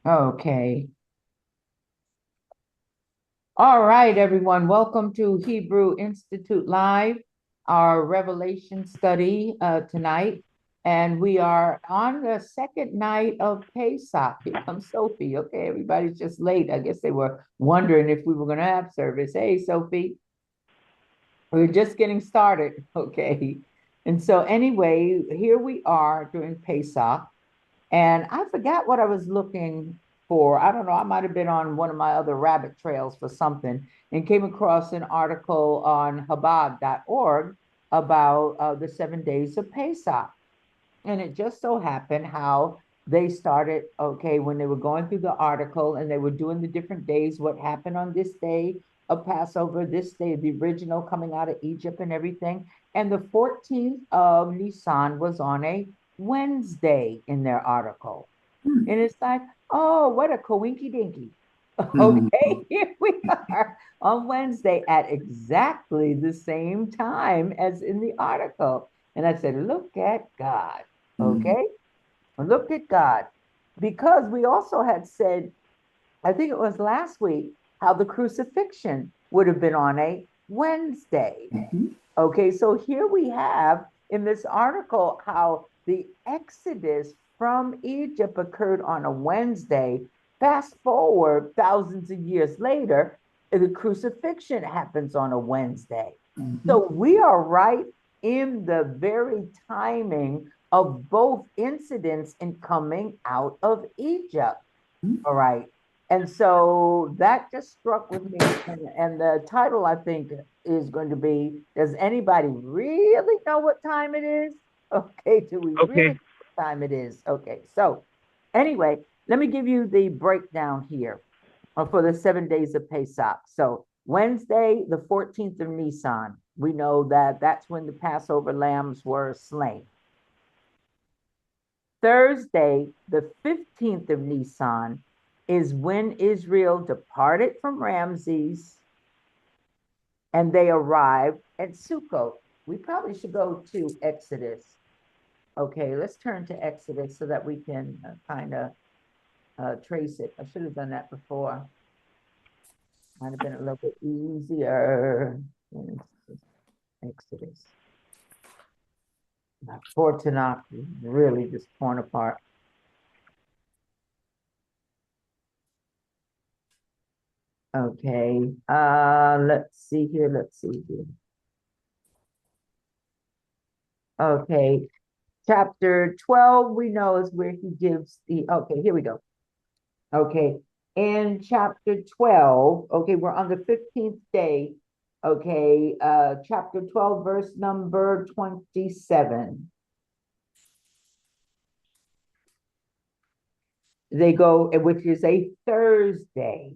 Okay. All right, everyone. Welcome to Hebrew Institute Live, our Revelation study tonight. And we are on the second night of Pesach. Here comes Sophie. Okay, everybody's just late. I guess they were wondering if we were going to have service. Hey, Sophie. We're just getting started. Okay. And so, anyway, here we are during Pesach. And I forgot what I was looking for. I don't know. I might have been on one of my other rabbit trails for something and came across an article on Chabad.org about the 7 days of Pesach. And it just so happened how they started, okay, when they were going through the article and they were doing the different days, what happened on this day of Passover, this day, the original coming out of Egypt and everything. And the 14th of Nisan was on a Wednesday in their article. And it's like, oh, what a coinky dinky. Okay, here we are on Wednesday at exactly the same time as in the article. And I said, look at God. Okay, look at God. Because we also had said, I think it was last week, how the crucifixion would have been on a Wednesday. Okay, so here we have in this article how the Exodus from Egypt occurred on a Wednesday. Fast forward thousands of years later, the crucifixion happens on a Wednesday. So we are right in the very timing of both incidents in coming out of Egypt. All right. And so that just struck with me. And the title, I think, is going to be, does anybody really know what time it is? Okay, do we really know Okay. what time it is? Okay, so anyway, let me give you the breakdown here for the 7 days of Pesach. So Wednesday, the 14th of Nisan, we know that that's when the Passover lambs were slain. Thursday, the 15th of Nisan, is when Israel departed from Ramses and they arrived at Sukkot. We probably should go to Exodus. Okay, let's turn to Exodus so that we can kind of trace it. I should have done that before. Might have been a little bit easier. Exodus. Poor Tanakh is really just torn apart. Okay, let's see here. Let's see here. Okay, chapter 12, we know is where he gives the, okay, here we go. Okay, in chapter 12, okay, we're on the 15th day. Okay, chapter 12, verse number 27. They go, which is a Thursday.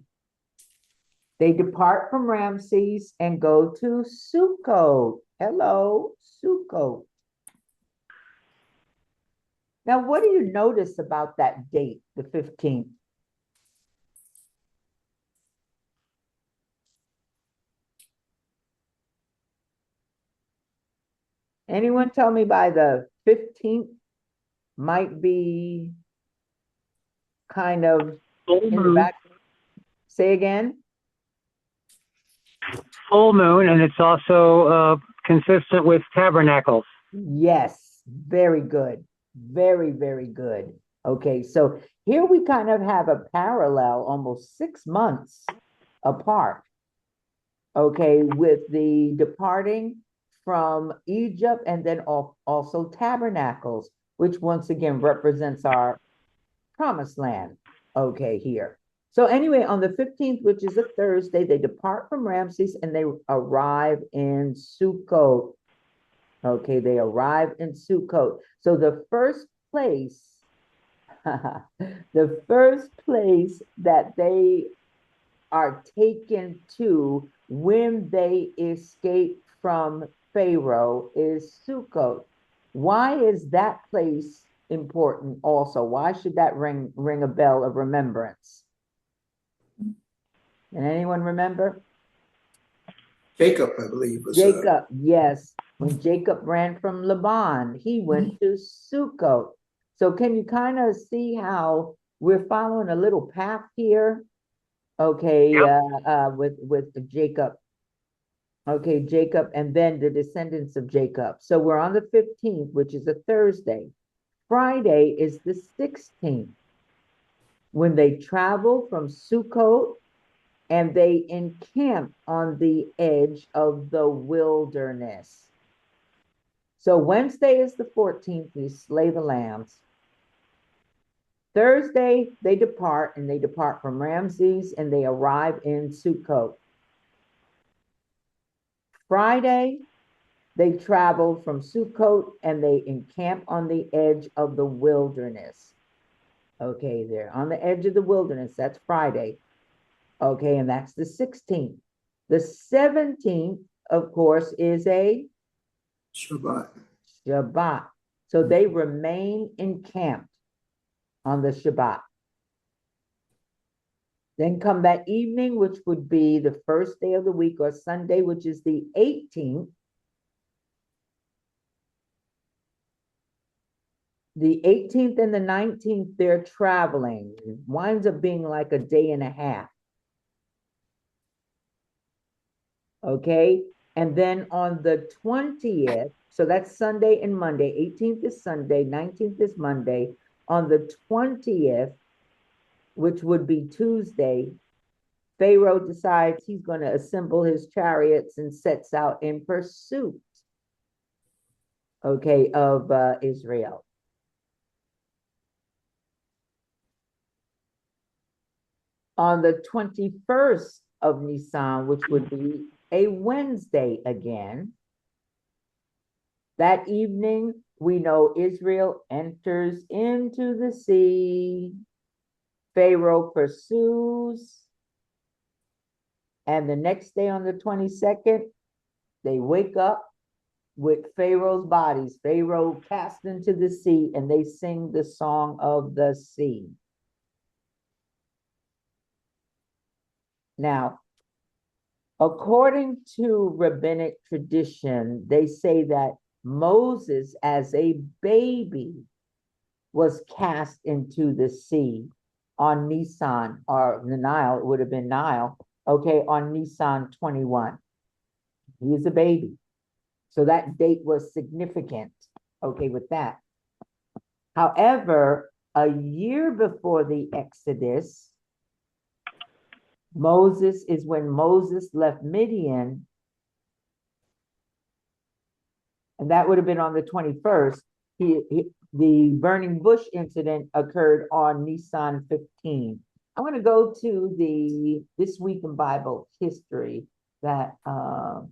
They depart from Ramses and go to Sukkot. Hello, Sukkot. Now, what do you notice about that date, the 15th? Anyone tell me by the 15th might be kind of Full in the moon. back? Say again? Full moon, and it's also consistent with tabernacles. Yes, very good. Very, very good. Okay, so here we kind of have a parallel, almost 6 months apart. Okay, with the departing from Egypt and then also tabernacles, which once again represents our promised land. Okay, here. So anyway, on the 15th, which is a Thursday, they depart from Ramses and they arrive in Sukkot. Okay, they arrive in Sukkot. So the first place, the first place that they are taken to when they escape from Pharaoh is Sukkot. Why is that place important also? Why should that ring a bell of remembrance? Can anyone remember? Jacob, I believe, was Jacob, yes. When Jacob ran from Laban, he went to Sukkot. So can you kind of see how we're following a little path here? Okay, Yep. with Jacob. Okay, Jacob and then the descendants of Jacob. So we're on the 15th, which is a Thursday. Friday is the 16th when they travel from Sukkot and they encamp on the edge of the wilderness. So Wednesday is the 14th, they slay the lambs. Thursday, they depart from Ramses and they arrive in Sukkot. Friday, they travel from Sukkot and they encamp on the edge of the wilderness. Okay, they're on the edge of the wilderness. That's Friday. Okay, and that's the 16th. The 17th, of course, is a Shabbat. Shabbat. So they remain encamped on the Shabbat. Then come that evening, which would be the first day of the week or Sunday, which is the 18th. The 18th and the 19th, they're traveling. It winds up being like a day and a half. Okay. And then on the 20th, so that's Sunday and Monday. 18th is Sunday, 19th is Monday. On the 20th, which would be Tuesday, Pharaoh decides he's going to assemble his chariots and sets out in pursuit, okay, of Israel. On the 21st of Nisan, which would be a Wednesday again, that evening, we know Israel enters into the sea. Pharaoh pursues. And the next day on the 22nd, they wake up with Pharaoh's bodies. Pharaoh cast into the sea and they sing the song of the sea. Now, according to rabbinic tradition, they say that Moses, as a baby, was cast into the sea on Nisan, or the Nile, it would have been Nile, okay, on Nisan 21. He is a baby. So that date was significant, okay, with that. However, a year before the Exodus, Moses is when Moses left Midian, and that would have been on the 21st. The burning bush incident occurred on Nisan 15. I'm going to go to the This Week in Bible History that, hold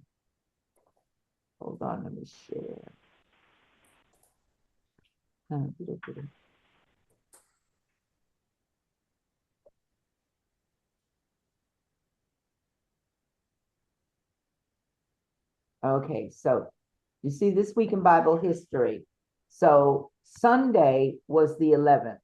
on, let me share. Okay, so you see This Week in Bible History. So Sunday was the 11th.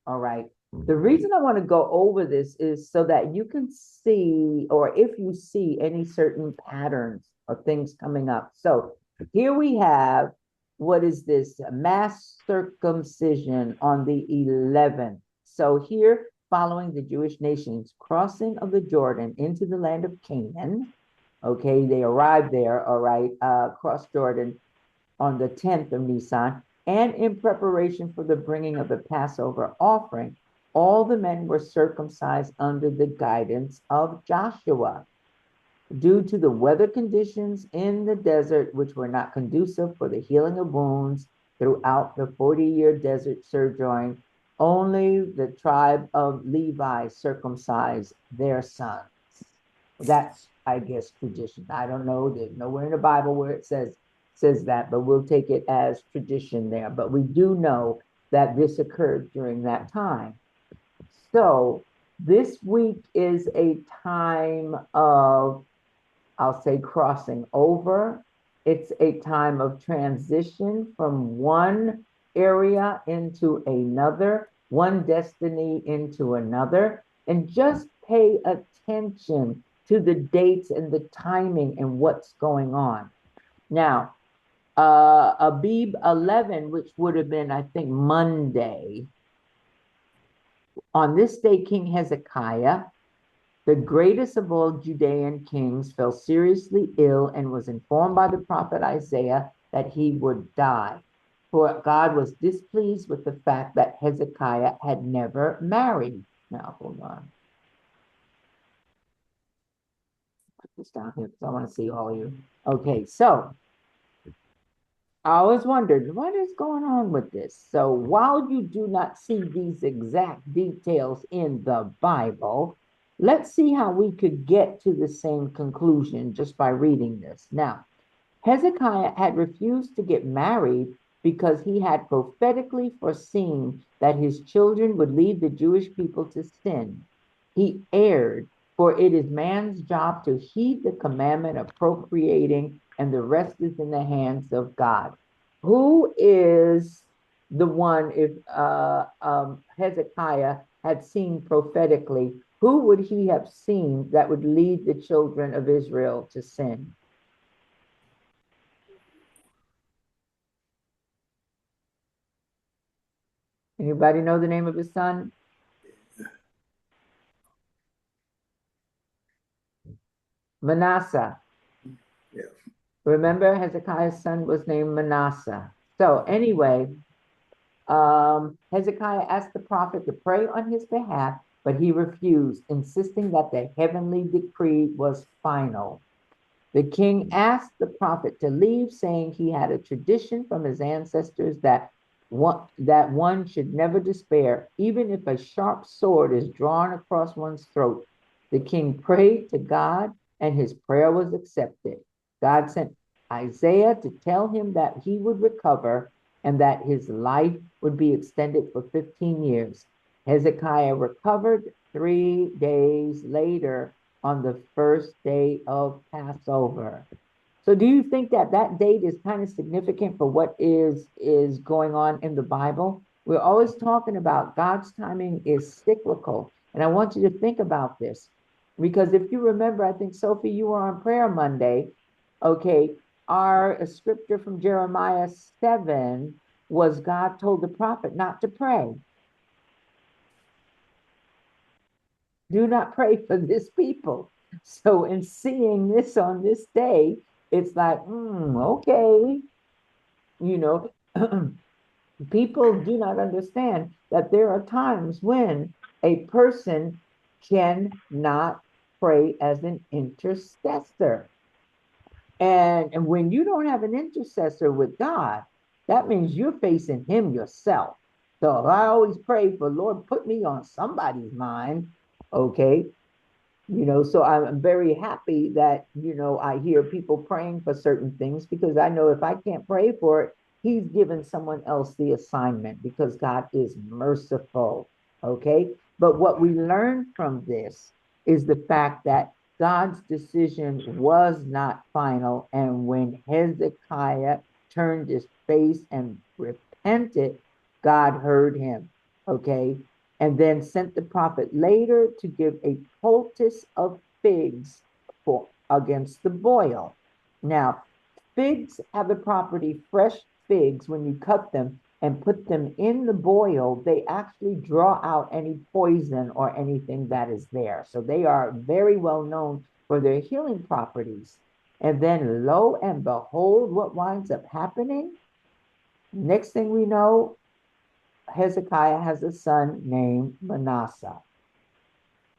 All right. The reason I want to go over this is so that you can see, or if you see any certain patterns of things coming up. So here we have, what is this? Mass circumcision on the 11th. So here, following the Jewish nation's crossing of the Jordan into the land of Canaan, okay, they arrived there, all right, cross Jordan on the 10th of Nisan, and in preparation for the bringing of the Passover offering, all the men were circumcised under the guidance of Joshua. Due to the weather conditions in the desert, which were not conducive for the healing of wounds throughout the 40-year desert sojourn, only the tribe of Levi circumcised their sons. That's, I guess, tradition. I don't know. There's nowhere in the Bible where it says that, but we'll take it as tradition there. But we do know that this occurred during that time. So this week is a time of, I'll say, crossing over. It's a time of transition from one area into another, one destiny into another, and just pay attention to the dates and the timing and what's going on. Now, Abib 11, which would have been, I think, Monday. On this day, King Hezekiah, the greatest of all Judean kings, fell seriously ill and was informed by the prophet Isaiah that he would die. For God was displeased with the fact that Hezekiah had never married. Now, hold on. Put this down here because I want to see all you. Okay, so I always wondered what is going on with this. So while you do not see these exact details in the Bible, let's see how we could get to the same conclusion just by reading this. Now, Hezekiah had refused to get married because he had prophetically foreseen that his children would lead the Jewish people to sin. He erred, for it is man's job to heed the commandment of procreating, and the rest is in the hands of God. Who is the one, if Hezekiah had seen prophetically, who would he have seen that would lead the children of Israel to sin? Anybody know the name of his son? Manasseh. Yeah. Remember, Hezekiah's son was named Manasseh. So anyway, Hezekiah asked the prophet to pray on his behalf, but he refused, insisting that the heavenly decree was final. The king asked the prophet to leave, saying he had a tradition from his ancestors that one should never despair, even if a sharp sword is drawn across one's throat. The king prayed to God, and his prayer was accepted. God sent Isaiah to tell him that he would recover and that his life would be extended for 15 years. Hezekiah recovered 3 days later on the first day of Passover. So do you think that that date is kind of significant for what is going on in the Bible? We're always talking about God's timing is cyclical. And I want you to think about this because if you remember, I think Sophie, you were on prayer Monday. Okay, our scripture from Jeremiah 7 was God told the prophet not to pray. Do not pray for this people. So in seeing this on this day, it's like, okay, you know, people do not understand that there are times when a person cannot pray as an intercessor. And when you don't have an intercessor with God, that means you're facing him yourself. So I always pray for, Lord, put me on somebody's mind. Okay. So I'm very happy that, I hear people praying for certain things because I know if I can't pray for it, he's given someone else the assignment because God is merciful. Okay. But what we learn from this is the fact that God's decision was not final. And when Hezekiah turned his face and repented, God heard him. Okay. And then sent the prophet later to give a poultice of figs against the boil. Now, figs have the property, fresh figs, when you cut them and put them in the boil, they actually draw out any poison or anything that is there. So they are very well known for their healing properties. And then lo and behold, what winds up happening? Next thing we know, Hezekiah has a son named Manasseh.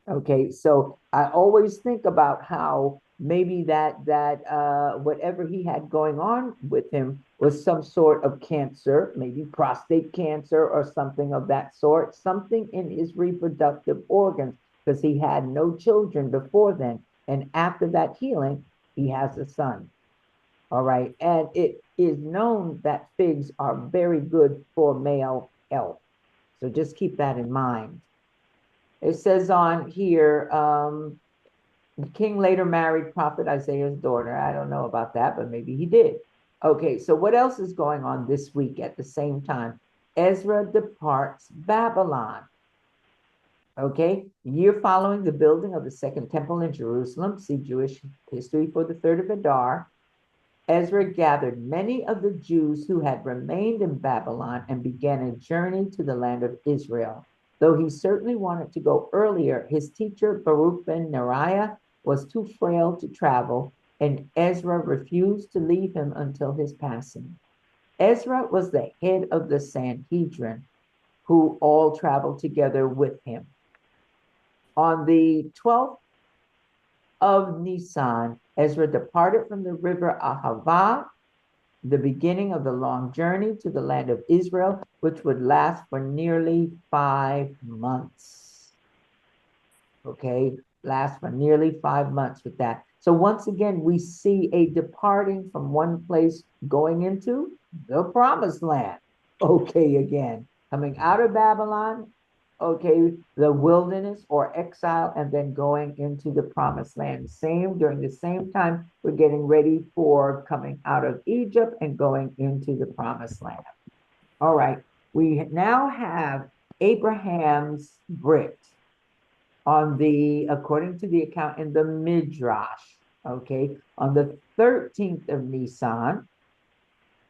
Okay, so I always think about how maybe that whatever he had going on with him was some sort of cancer, maybe prostate cancer or something of that sort, something in his reproductive organs, because he had no children before then. And after that healing, he has a son. All right, and it is known that figs are very good for male health. So just keep that in mind. It says on here, the king later married prophet Isaiah's daughter. I don't know about that, but maybe he did. Okay, so what else is going on this week at the same time? Ezra departs Babylon. Okay, year following the building of the second temple in Jerusalem, see Jewish history for the 3rd of Adar. Ezra gathered many of the Jews who had remained in Babylon and began a journey to the land of Israel. Though he certainly wanted to go earlier, his teacher Baruch ben Neriah was too frail to travel, and Ezra refused to leave him until his passing. Ezra was the head of the Sanhedrin, who all traveled together with him. On the 12th of Nisan, Ezra departed from the river Ahava, the beginning of the long journey to the land of Israel, which would last for nearly 5 months. Okay, last for nearly 5 months with that. So once again, we see a departing from one place going into the promised land. Okay, again, coming out of Babylon, okay, the wilderness or exile, and then going into the promised land. Same during the same time, we're getting ready for coming out of Egypt and going into the promised land. All right, we now have Abraham's brick on the, according to the account in the Midrash, okay, on the 13th of Nisan,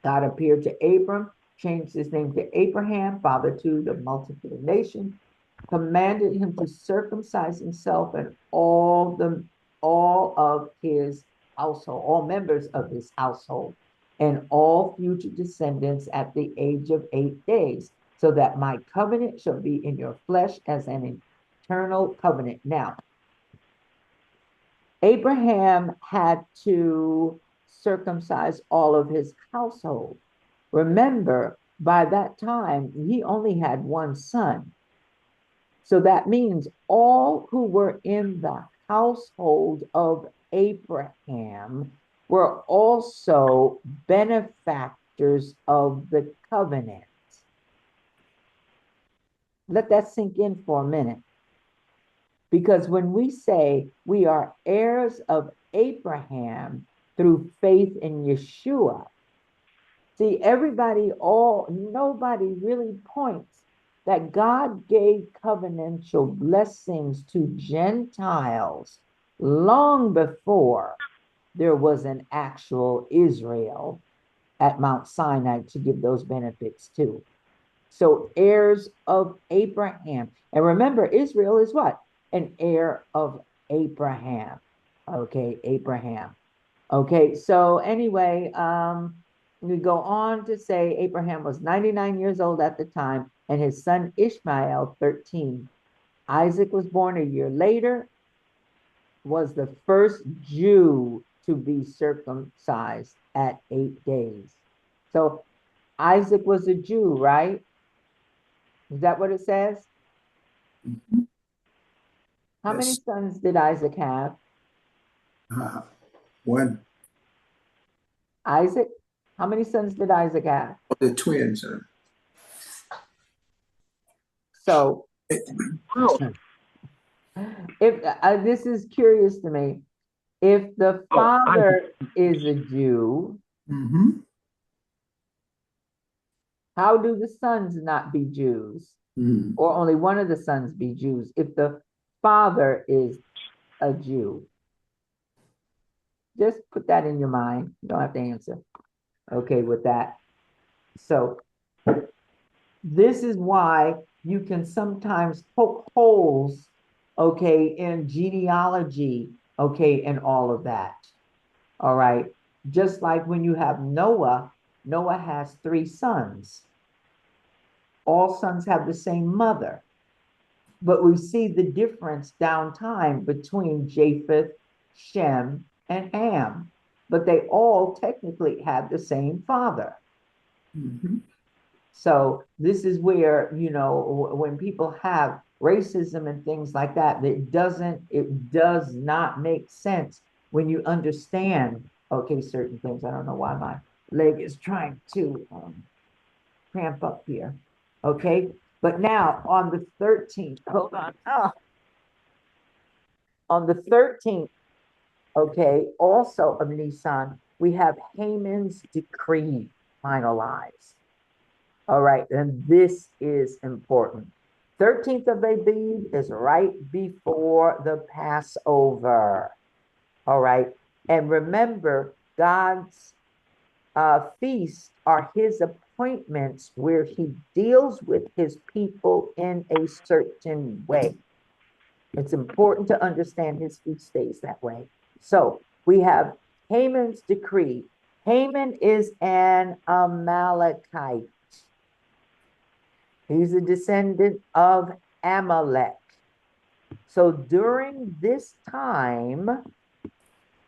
God appeared to Abram, changed his name to Abraham, father to the multitude of nations, commanded him to circumcise himself and all of his household, all members of his household, and all future descendants at the age of 8 days, so that my covenant shall be in your flesh as an eternal covenant. Now, Abraham had to circumcise all of his household. Remember, by that time, he only had one son. So that means all who were in the household of Abraham were also benefactors of the covenant. Let that sink in for a minute. Because when we say we are heirs of Abraham through faith in Yeshua, see, nobody really points that God gave covenantal blessings to Gentiles long before there was an actual Israel at Mount Sinai to give those benefits to. So heirs of Abraham. And remember, Israel is what? An heir of Abraham. Okay, Abraham. Okay, so anyway, we go on to say Abraham was 99 years old at the time, and his son Ishmael 13. Isaac was born a year later, was the first Jew to be circumcised at 8 days. So Isaac was a Jew, right? Is that what it says? Mhm. How many Yes. sons did Isaac have? One Isaac? How many sons did Isaac have? of the twins. So if this is curious to me, if the father is a Jew, Mm-hmm. how do the sons not be Jews? Mm. Or only one of the sons be Jews if the father is a Jew? Just put that in your mind. You don't have to answer. Okay, with that. So this is why you can sometimes poke holes, okay, in genealogy, okay, and all of that. All right. Just like when you have Noah, Noah has 3 sons. All sons have the same mother. But we see the difference down time between Japheth, Shem, and Ham. But they all technically have the same father. Mm-hmm. So this is where, you know, when people have racism and things like that, it does not make sense when you understand, okay, certain things. I don't know why my leg is trying to cramp up here. Okay, but now on the 13th, hold on. On the 13th, okay, also of Nisan, we have Haman's decree finalized. All right, and this is important. 13th of Aviv is right before the Passover. All right, and remember, God's feasts are his appointments where he deals with his people in a certain way. It's important to understand his feast days that way. So we have Haman's decree. Haman is an Amalekite. He's a descendant of Amalek. So during this time,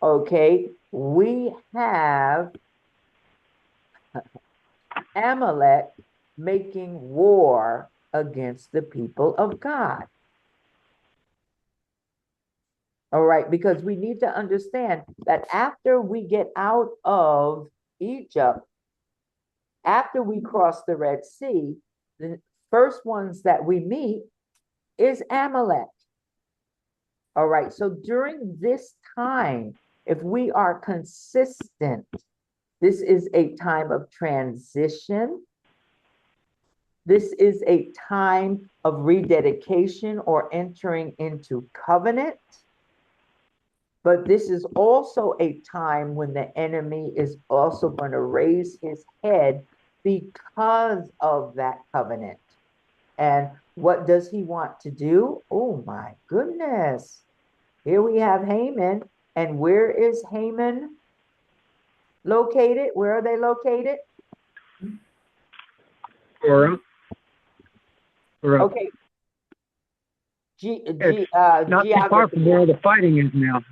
okay, we have Amalek making war against the people of God. All right, because we need to understand that after we get out of Egypt, after we cross the Red Sea, the first ones that we meet is Amalek. All right, so during this time, if we are consistent, this is a time of transition. This is a time of rededication or entering into covenant. But this is also a time when the enemy is also going to raise his head because of that covenant. And what does he want to do? Oh my goodness. Here we have Haman. And where is Haman located? Where are they located? Or Okay. not too far from Geography. where the fighting is now,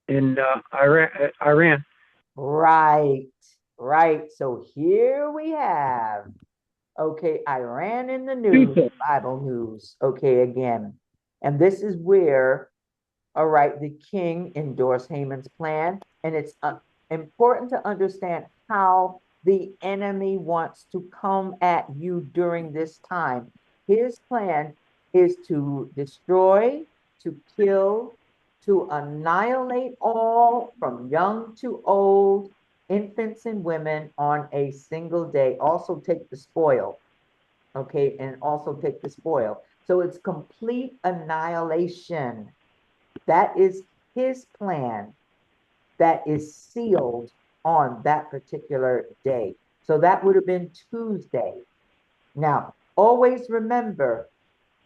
in Iran. Right, right. So here we have, okay, Iran in the news, Tuesday. Bible news, okay, again. And this is where, all right, the king endorsed Haman's plan. And it's important to understand how the enemy wants to come at you during this time. His plan is to destroy, to kill, to annihilate all from young to old, infants and women on a single day. Also take the spoil, okay, and also take the spoil. So it's complete annihilation. That is his plan that is sealed on that particular day. So that would have been Tuesday. Now, always remember,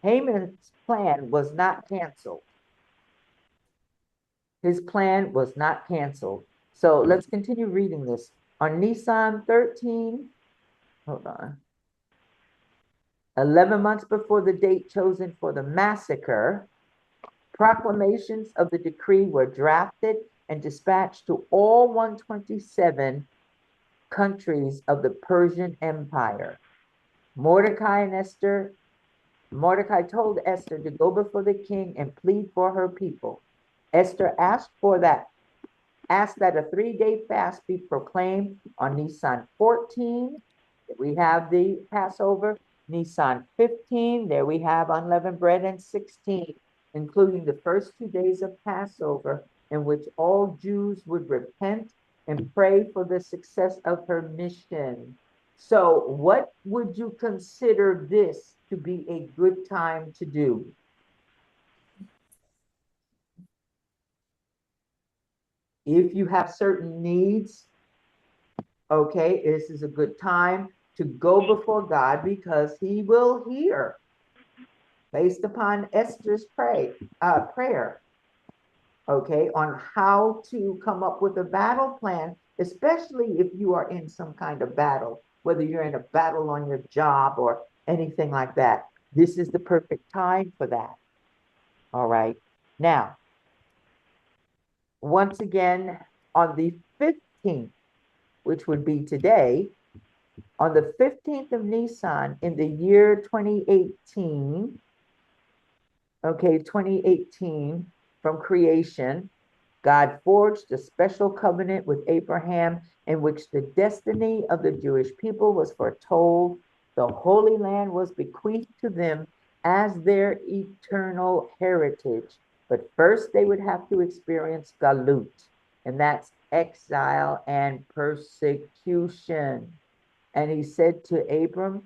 Haman's plan was not canceled. His plan was not canceled. So let's continue reading this. On Nisan 13, hold on, 11 months before the date chosen for the massacre, proclamations of the decree were drafted and dispatched to all 127 countries of the Persian Empire. Mordecai told Esther to go before the king and plead for her people. Esther asked that a 3-day fast be proclaimed on Nisan 14. We have the Passover. Nisan 15, there we have unleavened bread, and 16, including the first 2 days of Passover, in which all Jews would repent and pray for the success of her mission. So what would you consider this to be a good time to do? If you have certain needs, okay, this is a good time to go before God because he will hear based upon Esther's prayer, okay, on how to come up with a battle plan, especially if you are in some kind of battle, whether you're in a battle on your job or anything like that. This is the perfect time for that. All right. Now, once again, on the 15th, which would be today, on the 15th of Nisan in the year 2018, okay, 2018 from creation, God forged a special covenant with Abraham in which the destiny of the Jewish people was foretold. The Holy Land was bequeathed to them as their eternal heritage. But first they would have to experience galut, and that's exile and persecution. And he said to Abram,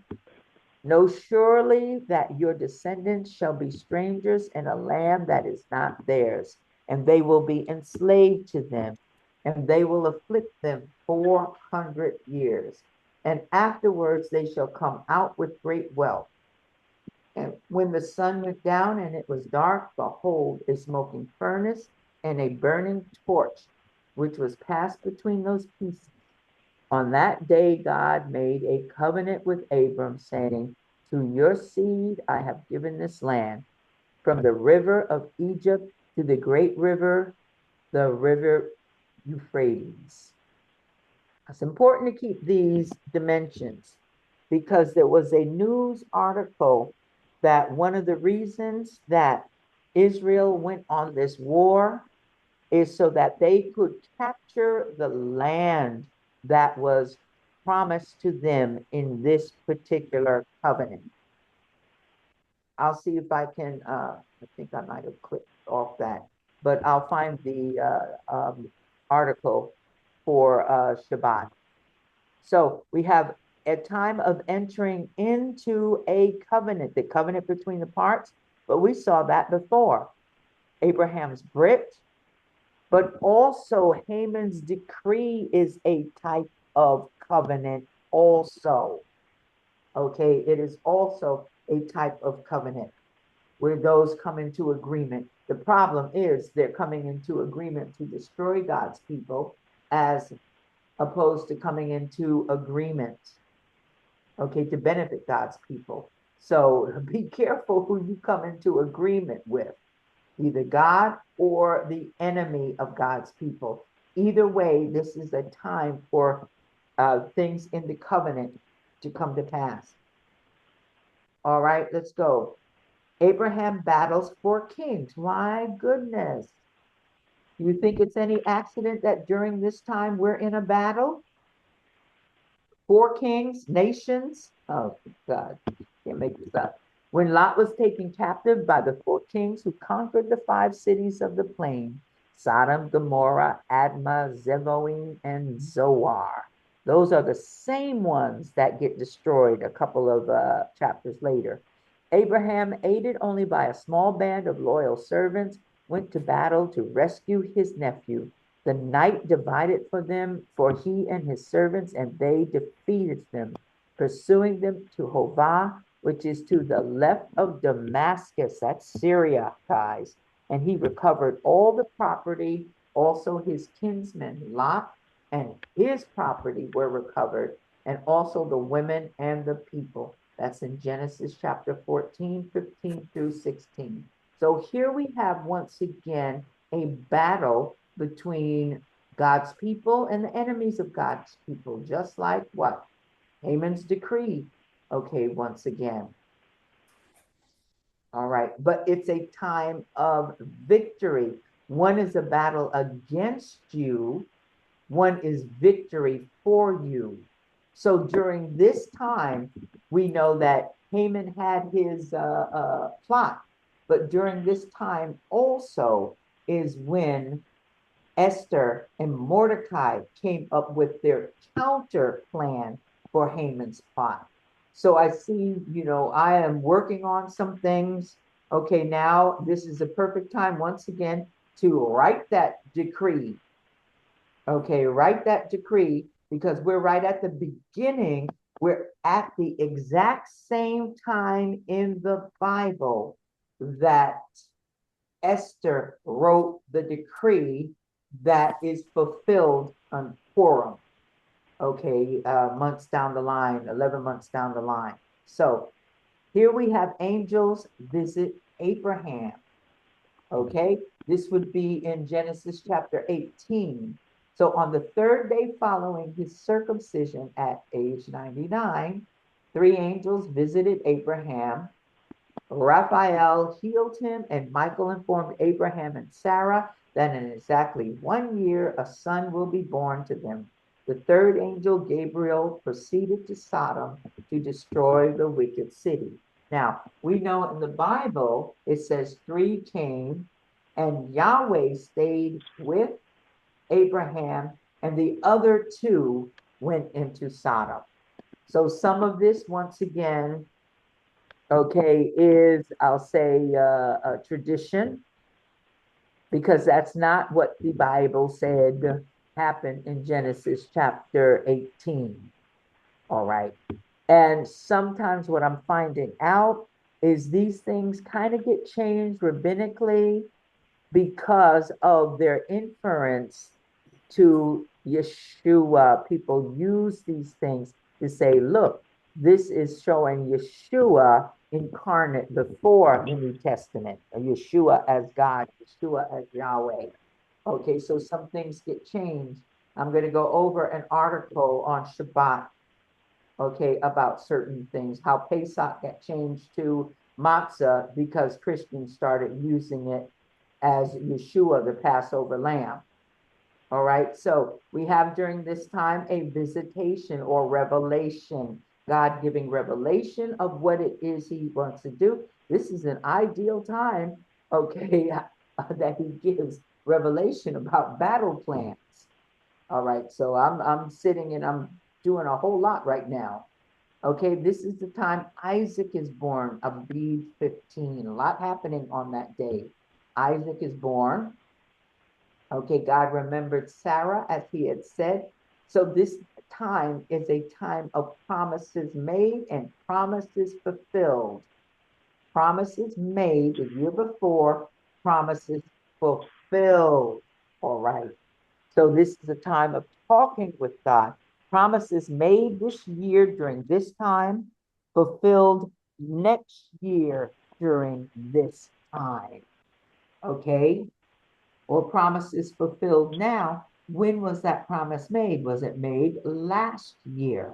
know surely that your descendants shall be strangers in a land that is not theirs, and they will be enslaved to them. and they will afflict them 400 years. And afterwards they shall come out with great wealth. And when the sun went down and it was dark, behold, a smoking furnace and a burning torch, which was passed between those pieces. On that day, God made a covenant with Abram, saying, to your seed I have given this land, from the river of Egypt to the great river, the river Euphrates. It's important to keep these dimensions because there was a news article that one of the reasons that Israel went on this war is so that they could capture the land that was promised to them in this particular covenant. I'll see if I can, I think I might have clicked off that, but I'll find the article for Shabbat. So we have a time of entering into a covenant, the covenant between the parts, but we saw that before. Abraham's Brit, but also Haman's decree is a type of covenant also. Okay, it is also a type of covenant where those come into agreement. The problem is they're coming into agreement to destroy God's people as opposed to coming into agreement, okay, to benefit God's people. So be careful who you come into agreement with, either God or the enemy of God's people. Either way, this is a time for things in the covenant to come to pass. All right, let's go. Abraham battles 4 kings. My goodness. You think it's any accident that during this time we're in a battle? 4 kings, nations. Oh, God, can't make this up. When Lot was taken captive by the 4 kings who conquered the 5 cities of the plain, Sodom, Gomorrah, Admah, Zeboim, and Zoar. Those are the same ones that get destroyed a couple of chapters later. Abraham, aided only by a small band of loyal servants, went to battle to rescue his nephew. The night divided for them, for he and his servants, and they defeated them, pursuing them to Hovah, which is to the left of Damascus. That's Syria, guys. And he recovered all the property. Also his kinsman Lot and his property were recovered, and also the women and the people. That's in Genesis chapter 14, 15 through 16. So here we have once again a battle between God's people and the enemies of God's people, just like what? Haman's decree. Okay, once again. All right, but it's a time of victory. One is a battle against you, one is victory for you. So during this time, we know that Haman had his plot, but during this time also is when Esther and Mordecai came up with their counter plan for Haman's plot. So I see, I am working on some things. Okay, now this is a perfect time once again to write that decree. Okay, write that decree because we're right at the beginning. We're at the exact same time in the Bible that Esther wrote the decree that is fulfilled on Purim. Okay, months down the line, 11 months down the line. So here we have angels visit Abraham. Okay, this would be in Genesis chapter 18. So on the 3rd day following his circumcision at age 99, 3 angels visited Abraham. Raphael healed him, and Michael informed Abraham and Sarah that in exactly 1 year a son will be born to them. The 3rd angel, Gabriel, proceeded to Sodom to destroy the wicked city. Now, we know in the Bible, it says 3 came, and Yahweh stayed with Abraham, and the other 2 went into Sodom. So some of this, once again, okay, is, I'll say, a tradition, because that's not what the Bible said. happened in Genesis chapter 18. All right. And sometimes what I'm finding out is these things kind of get changed rabbinically because of their inference to Yeshua. People use these things to say, look, this is showing Yeshua incarnate before the New Testament, Yeshua as God, Yeshua as Yahweh. Okay, so some things get changed. I'm going to go over an article on Shabbat, okay, about certain things, how Pesach got changed to matzah because Christians started using it as Yeshua, the Passover lamb. All right, so we have during this time a visitation or revelation, God giving revelation of what it is he wants to do. This is an ideal time, okay, that he gives revelation about battle plans. All right, so I'm sitting and I'm doing a whole lot right now. Okay, this is the time Isaac is born, Abib 15. A lot happening on that day. Isaac is born. Okay, God remembered Sarah as he had said. So this time is a time of promises made and promises fulfilled. Promises made the year before, promises fulfilled. All right. So this is a time of talking with God. Promises made this year during this time, fulfilled next year during this time. Okay? Or promises fulfilled now. When was that promise made? Was it made last year?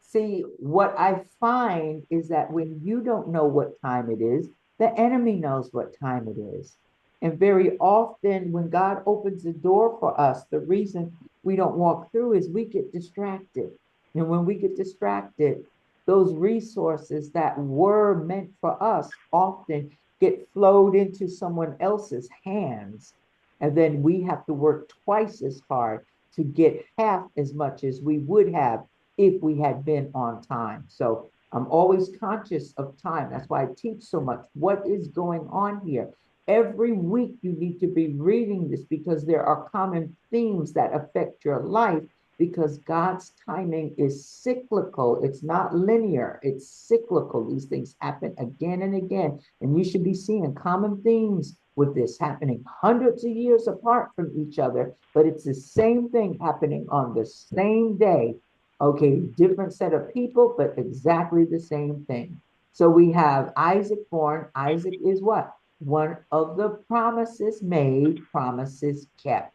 See, what I find is that when you don't know what time it is, the enemy knows what time it is. And very often, when God opens the door for us, the reason we don't walk through is we get distracted. And when we get distracted, those resources that were meant for us often get flowed into someone else's hands. And then we have to work twice as hard to get half as much as we would have if we had been on time. So I'm always conscious of time. That's why I teach so much. What is going on here? Every week you need to be reading this because there are common themes that affect your life because God's timing is cyclical. It's not linear, it's cyclical. These things happen again and again. And you should be seeing common themes with this happening hundreds of years apart from each other, but it's the same thing happening on the same day. Okay, different set of people, but exactly the same thing. So we have Isaac born. Isaac is what? One of the promises made, promises kept.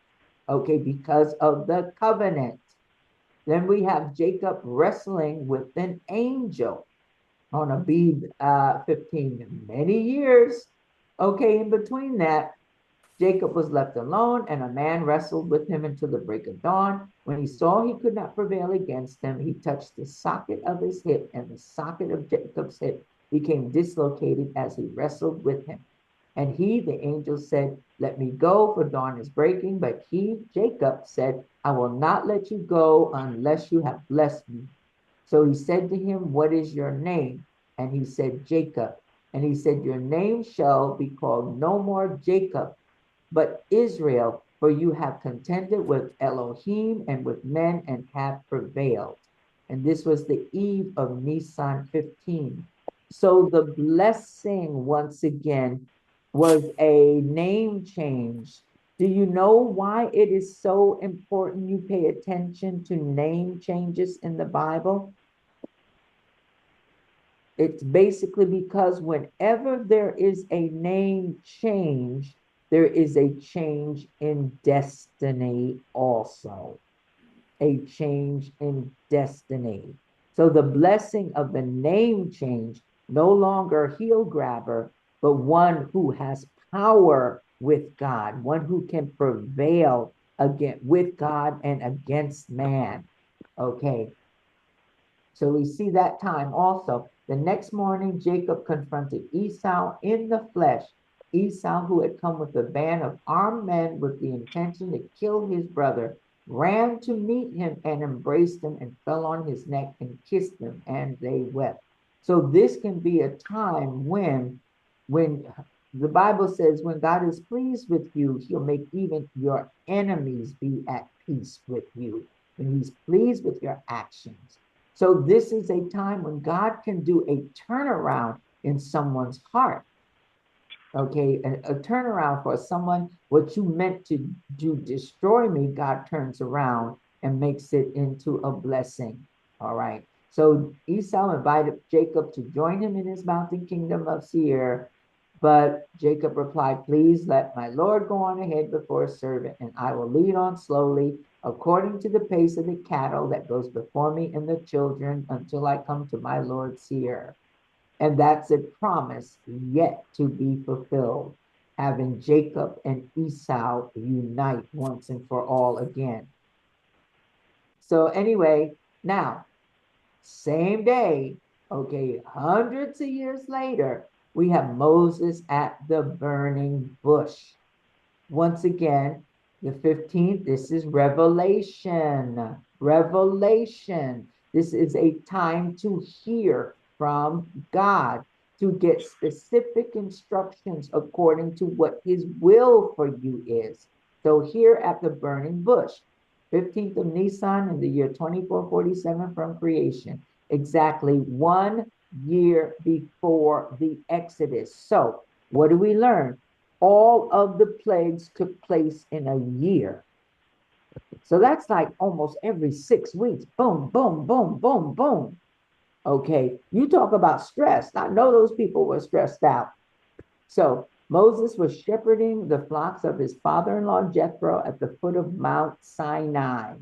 Okay, because of the covenant. Then we have Jacob wrestling with an angel on Abib 15. Many years. Okay, in between that, Jacob was left alone, and a man wrestled with him until the break of dawn. When he saw he could not prevail against him, he touched the socket of his hip, and the socket of Jacob's hip became dislocated as he wrestled with him. And he, the angel, said, let me go, for dawn is breaking. But he, Jacob, said, I will not let you go unless you have blessed me. So he said to him, what is your name? And he said, Jacob. And he said, your name shall be called no more Jacob, but Israel, for you have contended with Elohim and with men and have prevailed. And this was the eve of Nisan 15. So the blessing, once again, was a name change. Do you know why it is so important you pay attention to name changes in the Bible? It's basically because whenever there is a name change, there is a change in destiny also. A change in destiny. So the blessing of the name change, no longer heel grabber, but one who has power with God, one who can prevail again with God and against man. Okay. So we see that time also. The next morning, Jacob confronted Esau in the flesh. Esau, who had come with a band of armed men with the intention to kill his brother, ran to meet him and embraced him and fell on his neck and kissed him, and they wept. So this can be a time when The Bible says when God is pleased with you, he'll make even your enemies be at peace with you. When he's pleased with your actions. So this is a time when God can do a turnaround in someone's heart. Okay, a turnaround for someone, what you meant to do destroy me, God turns around and makes it into a blessing. All right. So Esau invited Jacob to join him in his mountain kingdom of Seir, but Jacob replied, please let my Lord go on ahead before his servant, and I will lead on slowly according to the pace of the cattle that goes before me and the children until I come to my Lord Seir. And that's a promise yet to be fulfilled, having Jacob and Esau unite once and for all again. So anyway, now, same day, okay, hundreds of years later, we have Moses at the burning bush. Once again, the 15th, this is Revelation. Revelation. This is a time to hear from God, to get specific instructions according to what his will for you is. So here at the burning bush, 15th of Nisan in the year 2447 from creation, exactly 1 year before the Exodus. So what do we learn? All of the plagues took place in a year. So that's like almost every 6 weeks. Boom, boom, boom, boom, boom. Okay, you talk about stress. I know those people were stressed out. So Moses was shepherding the flocks of his father-in-law Jethro at the foot of Mount Sinai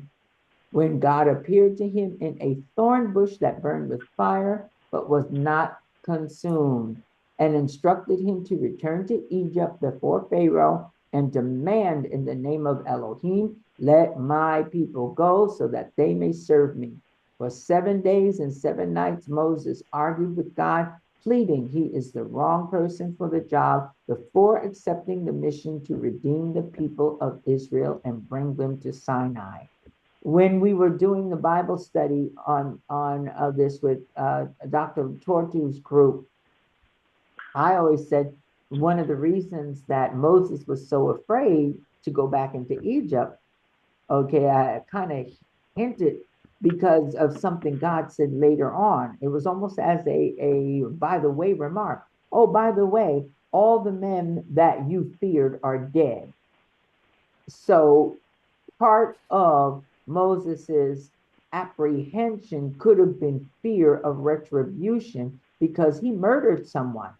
when God appeared to him in a thorn bush that burned with fire but was not consumed, and instructed him to return to Egypt before Pharaoh and demand in the name of Elohim, let my people go so that they may serve me. For 7 days and 7 nights, Moses argued with God, pleading he is the wrong person for the job before accepting the mission to redeem the people of Israel and bring them to Sinai. When we were doing the Bible study on this with Dr. Tortu's group, I always said one of the reasons that Moses was so afraid to go back into Egypt, okay, I kind of hinted because of something God said later on. It was almost as a by the way remark. Oh, by the way, all the men that you feared are dead. So part of Moses's apprehension could have been fear of retribution because he murdered someone.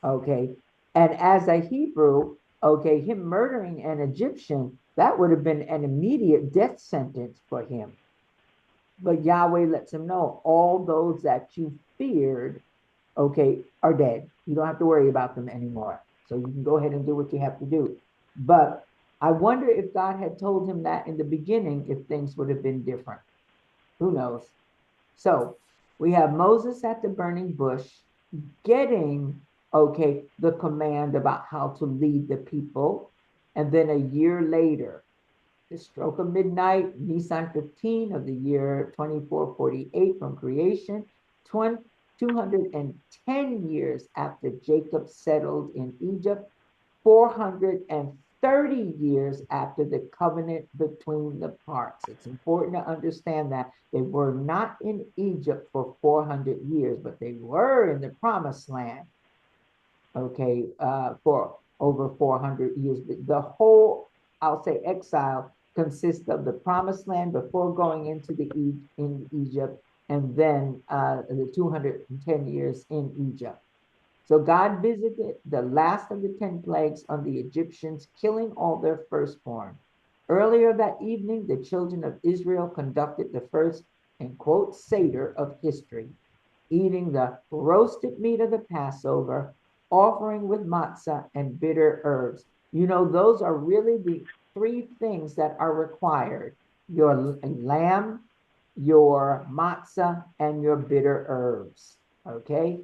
Okay. And as a Hebrew, okay, him murdering an Egyptian, that would have been an immediate death sentence for him. But Yahweh lets him know all those that you feared, okay, are dead. You don't have to worry about them anymore. So you can go ahead and do what you have to do. But I wonder if God had told him that in the beginning, if things would have been different. Who knows? So we have Moses at the burning bush getting, okay, the command about how to lead the people. And then a year later, the stroke of midnight, Nisan 15 of the year 2448 from creation, 210 years after Jacob settled in Egypt, 430 years after the covenant between the parts. It's important to understand that they were not in Egypt for 400 years, but they were in the promised land, okay, for over 400 years. The whole, I'll say, exile consists of the promised land before going into in Egypt, and then the 210 years in Egypt. So God visited the last of the 10 plagues on the Egyptians, killing all their firstborn. Earlier that evening, the children of Israel conducted the first, in quote, Seder of history, eating the roasted meat of the Passover, offering with matzah and bitter herbs. You know, those are really the 3 things that are required: your lamb, your matzah, and your bitter herbs. Okay?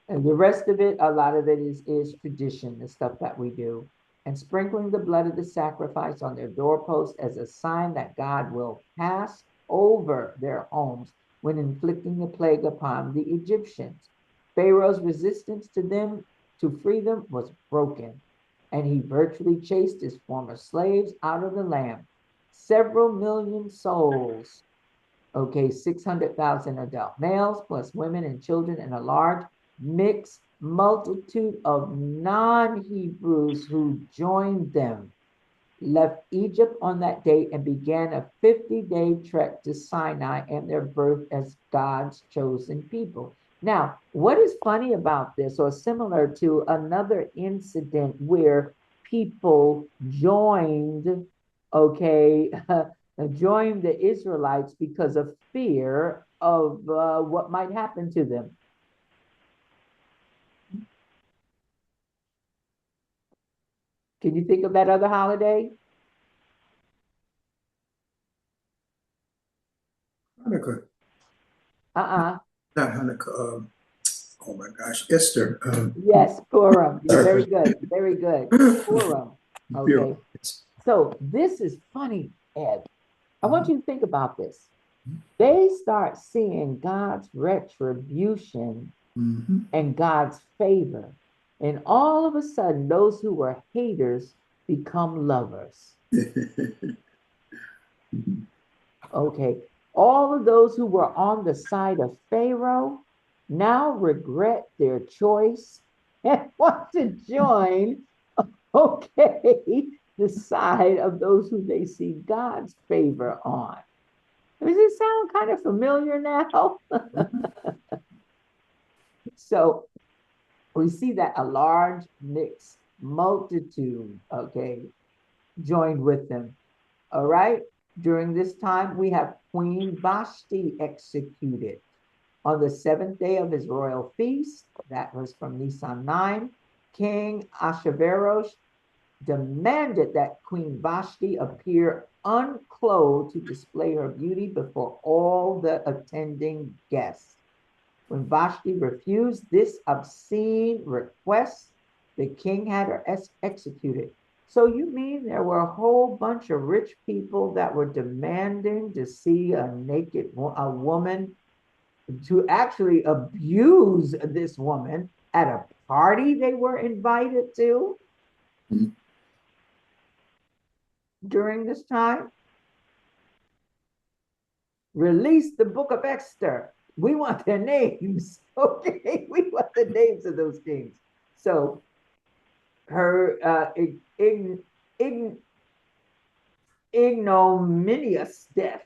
And the rest of it, a lot of it is tradition, the stuff that we do. And sprinkling the blood of the sacrifice on their doorposts as a sign that God will pass over their homes when inflicting the plague upon the Egyptians. Pharaoh's resistance to them to free them was broken, and he virtually chased his former slaves out of the land. Several million souls, okay, 600,000 adult males plus women and children, and a large mixed multitude of non-Hebrews who joined them, left Egypt on that day and began a 50-day trek to Sinai and their birth as God's chosen people. Now, what is funny about this, or similar to another incident where people joined, okay, joined the Israelites because of fear of what might happen to them. Can you think of that other holiday? Hanukkah. Uh-uh. Not Hanukkah. Oh my gosh. Esther. Yes, Purim. You're very good. Very good. Purim. Okay. So this is funny, Ed. I want you to think about this. They start seeing God's retribution Mm-hmm. and God's favor. And all of a sudden, those who were haters become lovers. Okay. All of those who were on the side of Pharaoh now regret their choice and want to join, okay, the side of those who they see God's favor on. Does it sound kind of familiar now? So we see that a large mixed multitude, okay, joined with them. All right. During this time, we have Queen Vashti executed. On the seventh day of his royal feast, that was from Nisan 9, King Ahasuerus demanded that Queen Vashti appear unclothed to display her beauty before all the attending guests. When Vashti refused this obscene request, the king had her executed. So you mean there were a whole bunch of rich people that were demanding to see a naked woman, to actually abuse this woman at a party they were invited to during this time? Release the book of Esther. We want their names. Okay, we want the names of those kings. So her ignominious death,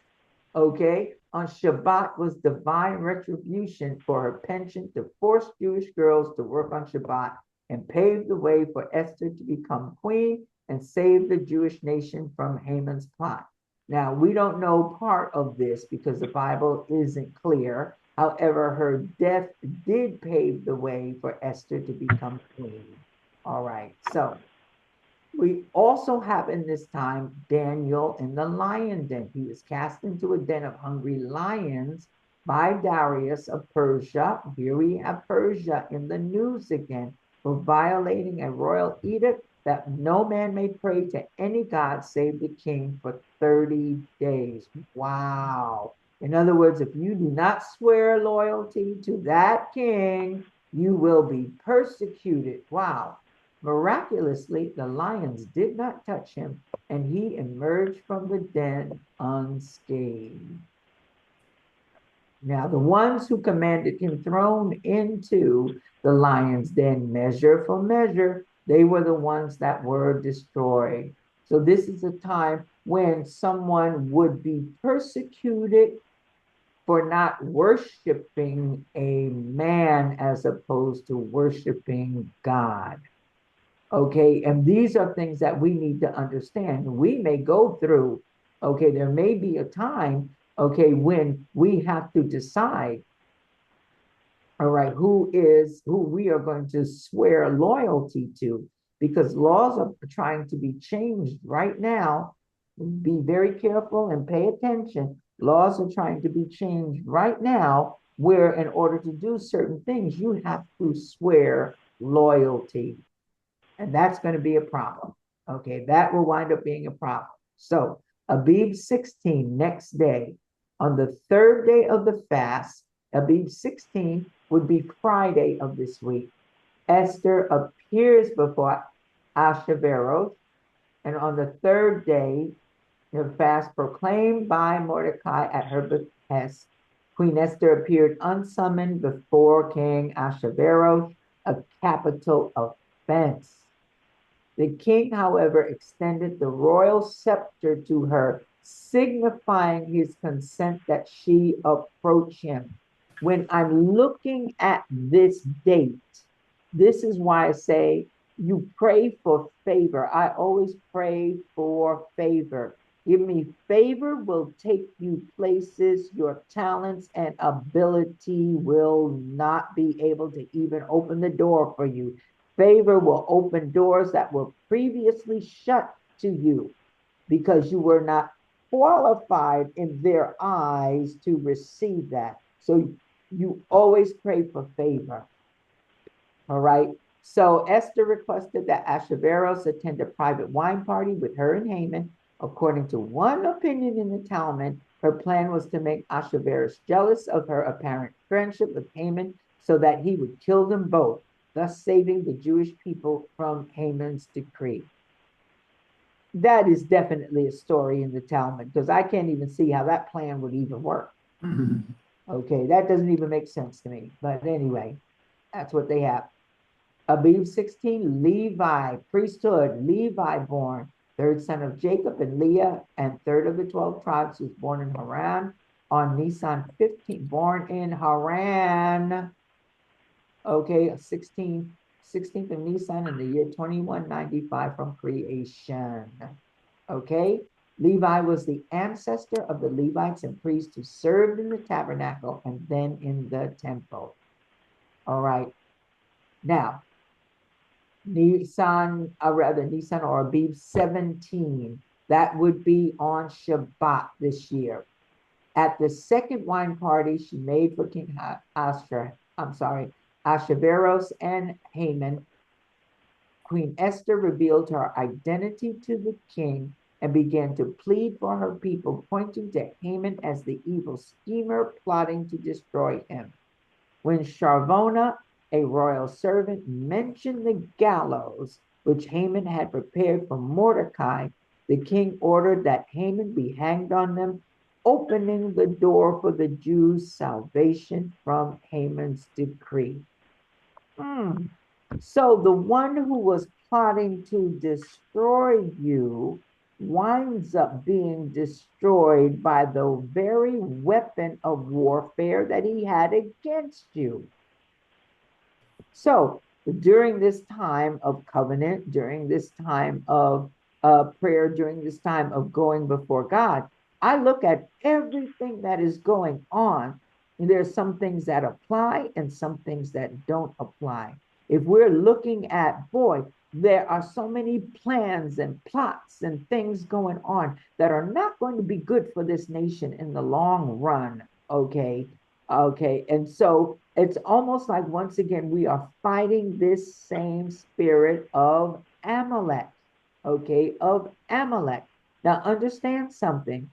okay, on Shabbat was divine retribution for her penchant to force Jewish girls to work on Shabbat and pave the way for Esther to become queen and save the Jewish nation from Haman's plot. Now, we don't know part of this because the Bible isn't clear. However, her death did pave the way for Esther to become queen. All right, so we also have in this time Daniel in the lion den. He was cast into a den of hungry lions by Darius of Persia. Here we have Persia in the news again for violating a royal edict that no man may pray to any god save the king for 30 days. Wow. In other words, if you do not swear loyalty to that king, you will be persecuted. Wow. Miraculously, the lions did not touch him, and he emerged from the den unscathed. Now, the ones who commanded him thrown into the lion's den, measure for measure, they were the ones that were destroyed. So this is a time when someone would be persecuted for not worshiping a man as opposed to worshiping God. Okay, and these are things that we need to understand. We may go through, okay, there may be a time, okay, when we have to decide, all right, who we are going to swear loyalty to, because laws are trying to be changed right now. Be very careful and pay attention. Laws are trying to be changed right now, where in order to do certain things, you have to swear loyalty. And that's going to be a problem. Okay, that will wind up being a problem. So, Abib 16, next day, on the third day of the fast, Abib 16 would be Friday of this week. Esther appears before Ahasuerus, and on the third day, the fast proclaimed by Mordecai at her behest, Queen Esther appeared unsummoned before King Ahasuerus, a capital offense. The king, however, extended the royal scepter to her, signifying his consent that she approach him. When I'm looking at this date, this is why I say you pray for favor. I always pray for favor. Give me favor will take you places your talents and ability will not be able to even open the door for you. Favor will open doors that were previously shut to you because you were not qualified in their eyes to receive that. So you always pray for favor. All right. So Esther requested that Ahasuerus attend a private wine party with her and Haman. According to one opinion in the Talmud, her plan was to make Ahasuerus jealous of her apparent friendship with Haman so that he would kill them both, thus saving the Jewish people from Haman's decree. That is definitely a story in the Talmud because I can't even see how that plan would even work. Okay, that doesn't even make sense to me. But anyway, that's what they have. Abib 16, Levi, priesthood, Levi born, third son of Jacob and Leah, and third of the 12 tribes, was born in Haran on Nisan 15, born in Haran. Okay, 16th of Nisan in the year 2195 from creation. Okay, Levi was the ancestor of the Levites and priests who served in the tabernacle and then in the temple. All right, now, Nisan or Abib 17, that would be on Shabbat this year. At the second wine party she made for King Ahasuerus and Haman, Queen Esther revealed her identity to the king and began to plead for her people, pointing to Haman as the evil schemer plotting to destroy him. When Sharvona, a royal servant, mentioned the gallows which Haman had prepared for Mordecai, the king ordered that Haman be hanged on them, opening the door for the Jews' salvation from Haman's decree. So the one who was plotting to destroy you winds up being destroyed by the very weapon of warfare that he had against you. So during this time of covenant, during this time of prayer, during this time of going before God, I look at everything that is going on, and there's some things that apply and some things that don't apply. If we're looking at, boy, there are so many plans and plots and things going on that are not going to be good for this nation in the long run, okay? Okay, and so it's almost like, once again, we are fighting this same spirit of Amalek, okay, of Amalek. Now, understand something,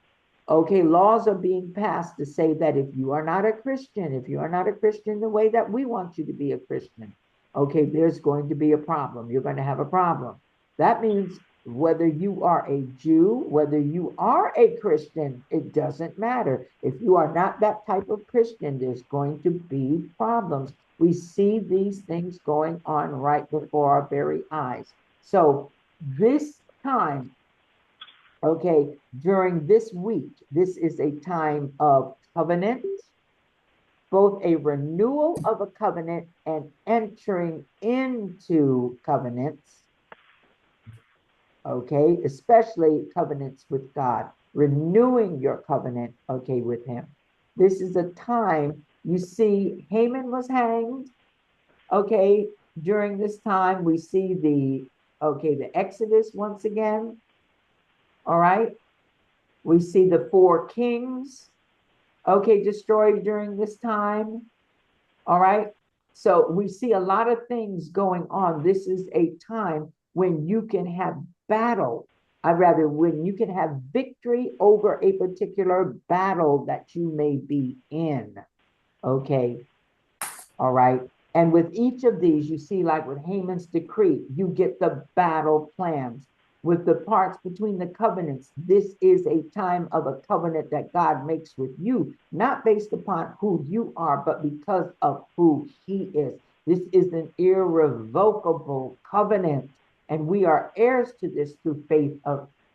okay, laws are being passed to say that if you are not a Christian, if you are not a Christian the way that we want you to be a Christian, okay, there's going to be a problem. You're going to have a problem. That means whether you are a Jew, whether you are a Christian, it doesn't matter. If you are not that type of Christian, there's going to be problems. We see these things going on right before our very eyes. So this time, okay, during this week, this is a time of covenant, both a renewal of a covenant and entering into covenants, okay, especially covenants with God, renewing your covenant, okay, with him. This is a time, you see, Haman was hanged, okay, during this time. We see the Exodus once again, all right. We see the 4 kings, okay, destroyed during this time. All right. So we see a lot of things going on. This is a time when you can have battle. When you can have victory over a particular battle that you may be in. Okay. All right. And with each of these, you see, like with Haman's decree, you get the battle plans. With the parts between the covenants, this is a time of a covenant that God makes with you, not based upon who you are, but because of who he is. This is an irrevocable covenant, and we are heirs to this through faith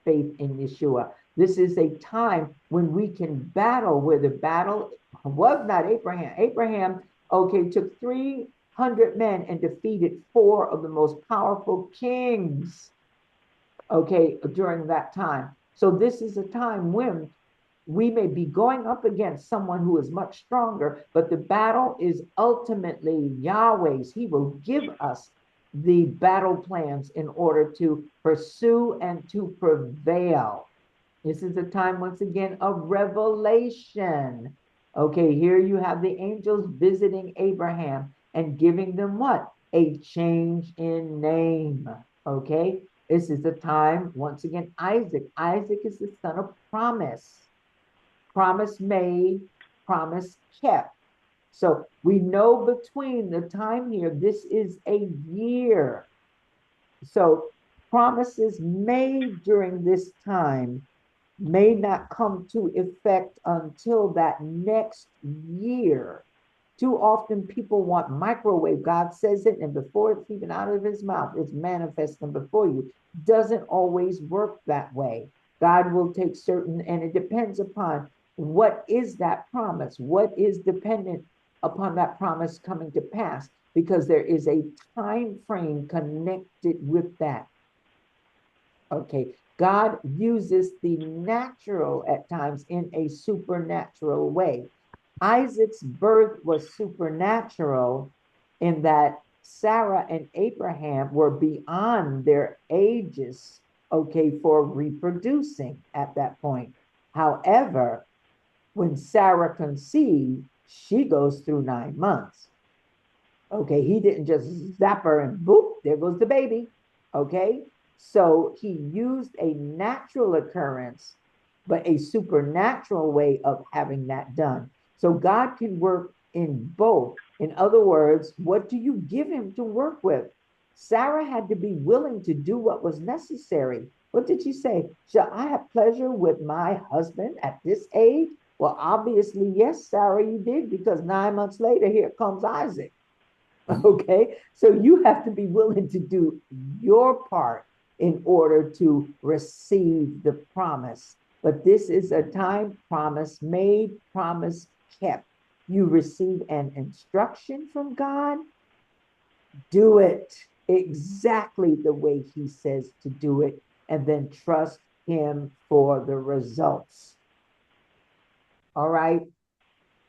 in Yeshua. This is a time when we can battle, where the battle was not Abraham. Abraham, okay, took 300 men and defeated 4 of the most powerful kings, okay, during that time. So this is a time when we may be going up against someone who is much stronger, but the battle is ultimately Yahweh's. He will give us the battle plans in order to pursue and to prevail. This is a time, once again, of revelation. Okay, here you have the angels visiting Abraham and giving them what? A change in name. Okay, this is the time, once again, Isaac. Isaac is the son of promise. Promise made, promise kept. So we know between the time here, this is a year. So promises made during this time may not come to effect until that next year. Too often people want microwave. God says it, and before it's even out of his mouth, it's manifesting before you. Doesn't always work that way. God will take certain, and it depends upon what is that promise, what is dependent upon that promise coming to pass, because there is a time frame connected with that. Okay, God uses the natural at times in a supernatural way. Isaac's birth was supernatural in that Sarah and Abraham were beyond their ages, okay, for reproducing at that point. However, when Sarah conceived, she goes through 9 months. Okay, he didn't just zap her and boop, there goes the baby. Okay, so he used a natural occurrence, but a supernatural way of having that done. So God can work in both. In other words, what do you give him to work with? Sarah had to be willing to do what was necessary. What did she say? Shall I have pleasure with my husband at this age? Well, obviously, yes, Sarah, you did, because 9 months later, here comes Isaac. Okay, so you have to be willing to do your part in order to receive the promise. But this is a time, promise made, promise kept. You receive an instruction from God, do it exactly the way he says to do it, and then trust him for the results. All right.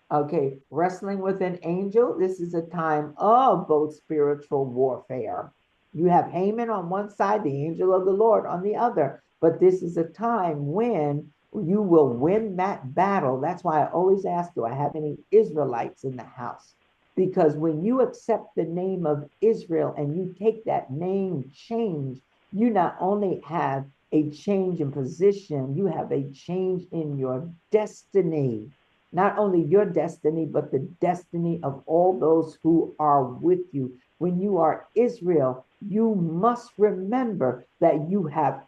Okay, wrestling with an angel. This is a time of both spiritual warfare. You have Haman on one side, the angel of the Lord on the other. But this is a time when you will win that battle. That's why I always ask, do I have any Israelites in the house? Because when you accept the name of Israel and you take that name change, you not only have a change in position, you have a change in your destiny. Not only your destiny, but the destiny of all those who are with you. When you are Israel, you must remember that you have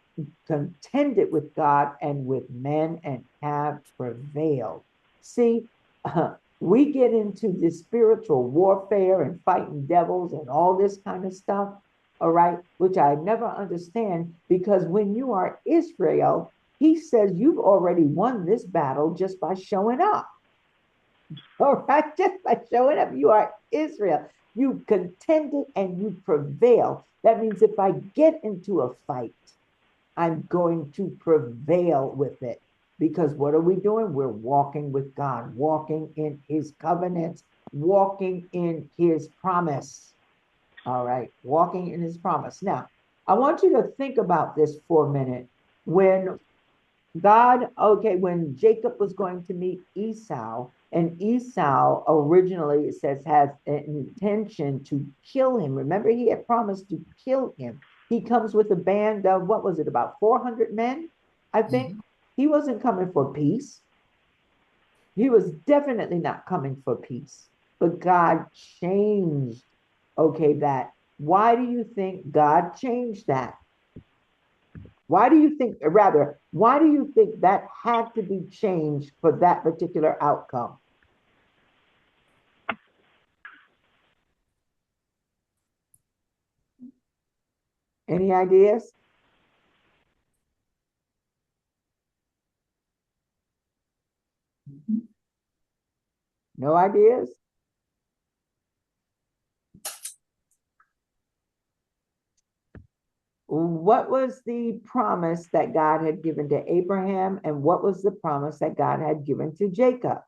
contended with God and with men and have prevailed. See, we get into this spiritual warfare and fighting devils and all this kind of stuff, all right, which I never understand, because when you are Israel, he says you've already won this battle just by showing up. All right, just by showing up, you are Israel. You contended and you prevail. That means if I get into a fight, I'm going to prevail with it. Because what are we doing? We're walking with God, walking in his covenants, walking in his promise. All right, walking in his promise. Now, I want you to think about this for a minute. When when Jacob was going to meet Esau, and Esau originally, it says, has an intention to kill him. Remember, he had promised to kill him. He comes with a band of, what was it, about 400 men, I think. Mm-hmm. He wasn't coming for peace. He was definitely not coming for peace. But God changed okay, that. Why do you think God changed that? Why do you think, rather, why do you think that had to be changed for that particular outcome? Any ideas? No ideas? What was the promise that God had given to Abraham, and what was the promise that God had given to Jacob?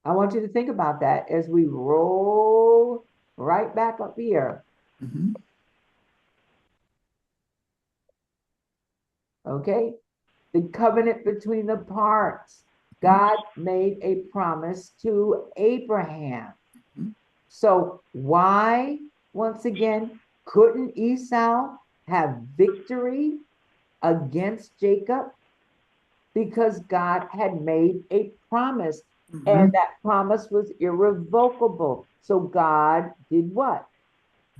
I want you to think about that as we roll right back up here. Mhm. Okay? The covenant between the parts. God made a promise to Abraham. So why, once again, couldn't Esau have victory against Jacob? Because God had made a promise, and that promise was irrevocable. So God did what?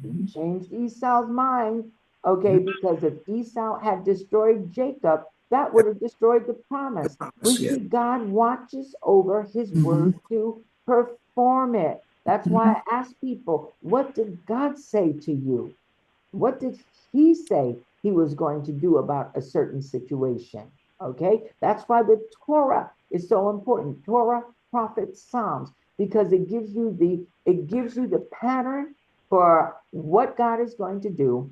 He changed Esau's mind. Okay, because if Esau had destroyed Jacob, that would have destroyed the promise. We Yeah. see God watches over his word to perform it. That's why I ask people, what did God say to you? What did he say he was going to do about a certain situation? Okay, that's why the Torah is so important. Torah, prophets, Psalms, because it gives you the pattern for what God is going to do,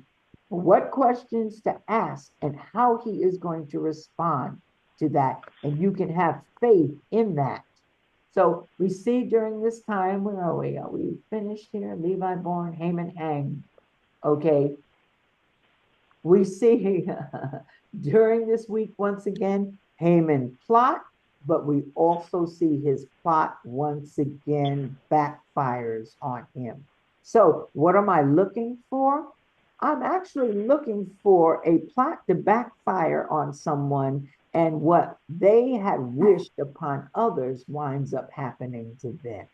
what questions to ask, and how he is going to respond to that. And you can have faith in that. So we see during this time, where are we? Are we finished here? Levi born, Haman hanged. Okay, we see during this week, once again, Haman plot, but we also see his plot once again backfires on him. So what am I looking for? I'm actually looking for a plot to backfire on someone, and what they had wished upon others winds up happening to them.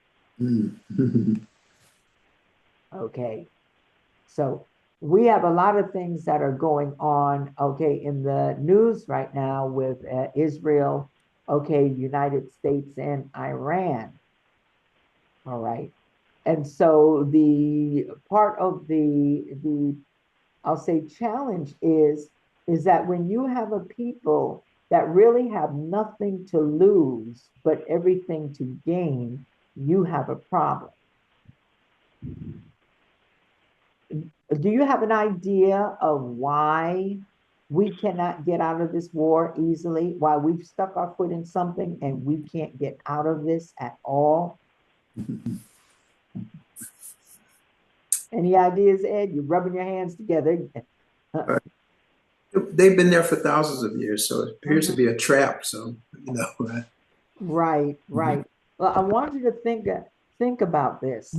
Okay. So we have a lot of things that are going on, okay, in the news right now with Israel, okay, United States and Iran. All right. And so the part of the I'll say challenge is that when you have a people that really have nothing to lose but everything to gain, you have a problem. Do you have an idea of why we cannot get out of this war easily? Why we've stuck our foot in something and we can't get out of this at all? Any ideas, Ed? You're rubbing your hands together. They've been there for thousands of years, so it appears to be a trap. So, right? Right, right. Well, I want you to think about this.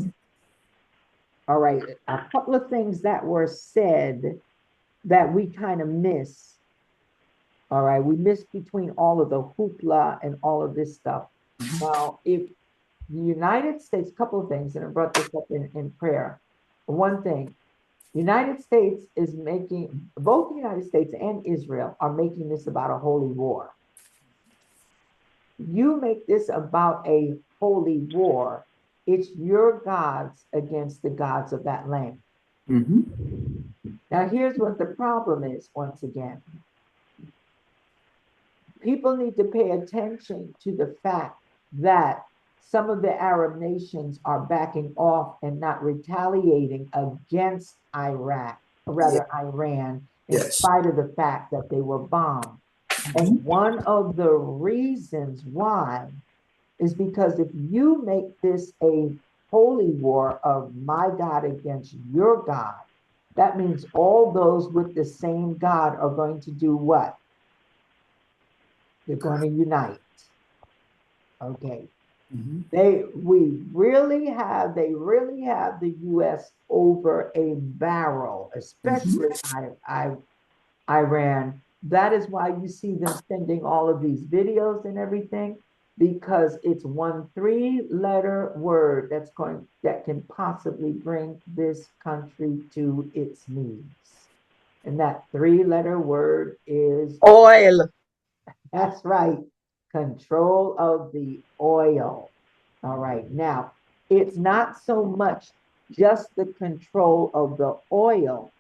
All right, a couple of things that were said that we kind of miss. All right, we miss between all of the hoopla and all of this stuff. Now, if the United States, a couple of things, and I brought this up in prayer. One thing, United States is making, both the United States and Israel are making this about a holy war. You make this about a holy war, it's your gods against the gods of that land. Now, here's what the problem is, once again. People need to pay attention to the fact that some of the Arab nations are backing off and not retaliating against Iraq, or rather Iran, in spite of the fact that they were bombed. And one of the reasons why is because if you make this a holy war of my God against your God, that means all those with the same God are going to do what? They're going to unite. Okay. They really have the US over a barrel, especially Iran. That is why you see them sending all of these videos and everything. because it's one three-letter word that can possibly bring this country to its knees. And that three-letter word is, Oil. that's right, control of the oil. All right. Now, it's not so much just the control of the oil,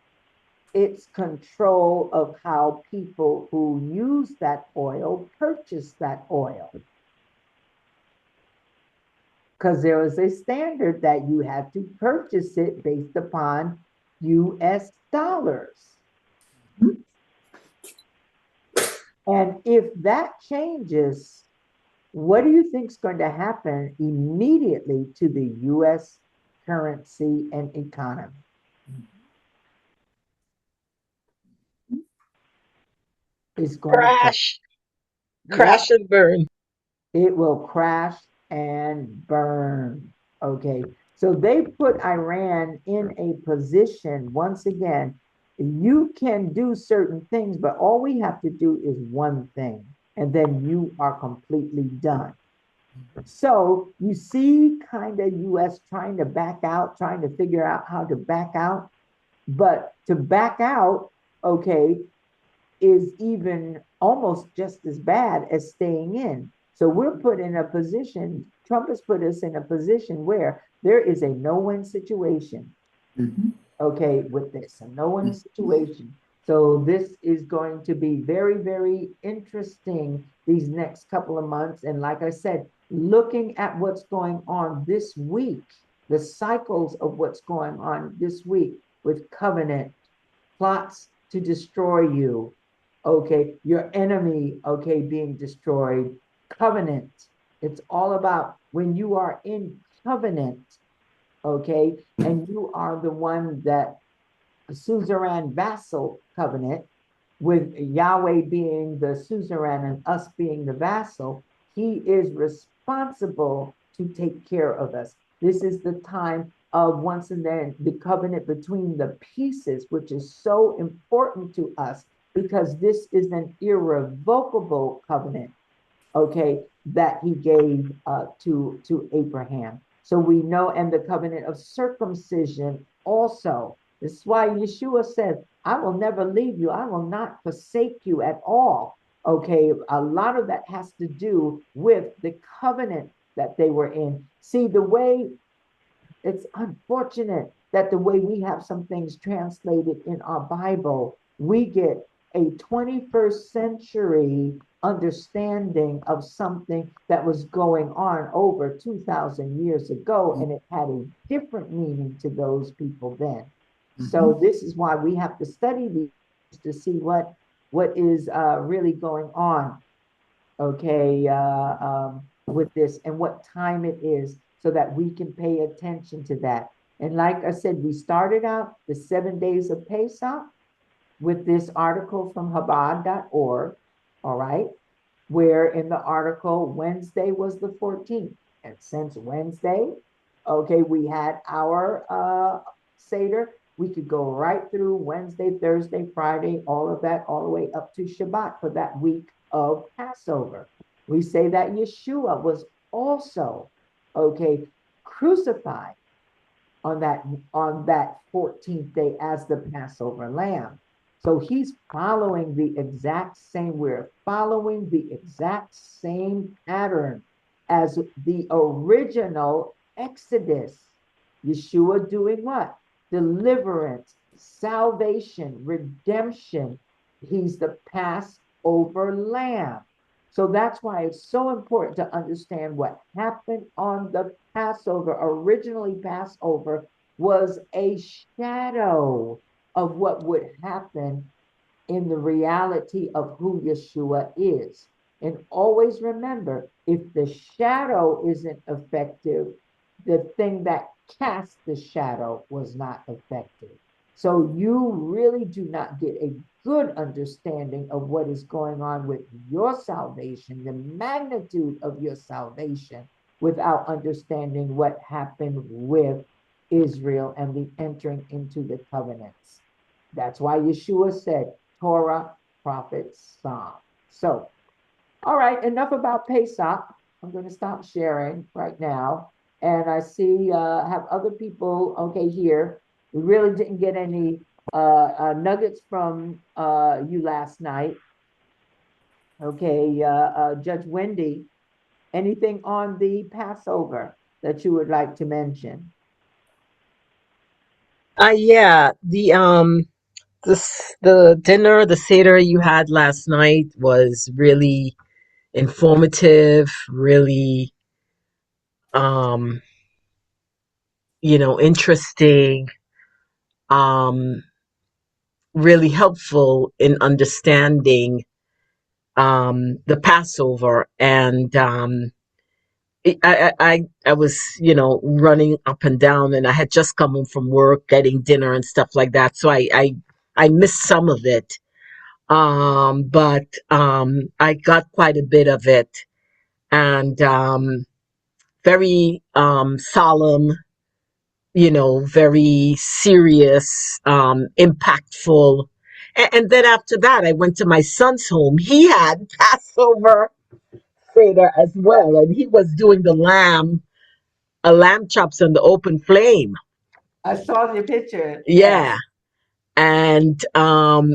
it's control of how people who use that oil purchase that oil. Because there is a standard that you have to purchase it based upon US dollars. And if that changes, what do you think is going to happen immediately to the US currency and economy? It's going to crash. Crash. Yep. Crash and burn. It will crash and burn. Okay. So they put Iran in a position, once again, you can do certain things, but all we have to do is one thing, and then you are completely done. So you see kind of US trying to back out, trying to figure out how to back out. But to back out, okay, is even almost just as bad as staying in. So we're put in a position, Trump has put us in a position where there is a no-win situation. Okay, with this, a no-win situation. So this is going to be very, very interesting these next couple of months. And like I said, looking at what's going on this week, the cycles of what's going on this week with covenant, plots to destroy you, okay, your enemy, okay, being destroyed, covenant. It's all about when you are in covenant, okay, and you are the one that suzerain vassal covenant, with Yahweh being the suzerain and us being the vassal, he is responsible to take care of us. This is the time of once and then the covenant between the pieces, which is so important to us because this is an irrevocable covenant, okay, that he gave to Abraham. So we know, and the covenant of circumcision also. This is why Yeshua said, I will never leave you. I will not forsake you at all. Okay, a lot of that has to do with the covenant that they were in. See, the way it's unfortunate that the way we have some things translated in our Bible, we get a 21st century understanding of something that was going on over 2,000 years ago, and it had a different meaning to those people then. So this is why we have to study these to see what is really going on, okay, with this and what time it is, so that we can pay attention to that. And like I said, we started out the 7 days of Pesach with this article from Chabad.org, all right, where in the article, Wednesday was the 14th. And since Wednesday, okay, we had our Seder, we could go right through Wednesday, Thursday, Friday, all of that, all the way up to Shabbat for that week of Passover. We say that Yeshua was also, okay, crucified on that 14th day as the Passover lamb. So he's following the exact same, we're following the exact same pattern as the original Exodus. Yeshua doing what? Deliverance, salvation, redemption. He's the Passover lamb. So that's why it's so important to understand what happened on the Passover. Originally, Passover was a shadow of what would happen in the reality of who Yeshua is. And always remember, if the shadow isn't effective, the thing that cast the shadow was not effective. So you really do not get a good understanding of what is going on with your salvation, the magnitude of your salvation, without understanding what happened with Israel and the entering into the covenants. That's why Yeshua said, Torah, prophets, Psalm. So, all right, enough about Pesach. I'm going to stop sharing right now. And I see, have other people, okay, here. We really didn't get any nuggets from you last night. Okay, Judge Wendy, anything on the Passover that you would like to mention? Yeah, the dinner, the Seder you had last night was really informative, really um, interesting, um, really helpful in understanding the Passover. And I was, running up and down, and I had just come home from work, getting dinner and stuff like that. So I missed some of it. But I got quite a bit of it, and very solemn, very serious, impactful. And then after that, I went to my son's home. He had Passover Seder as well, and he was doing a lamb chops on the open flame. I saw your picture. Yes. Yeah. And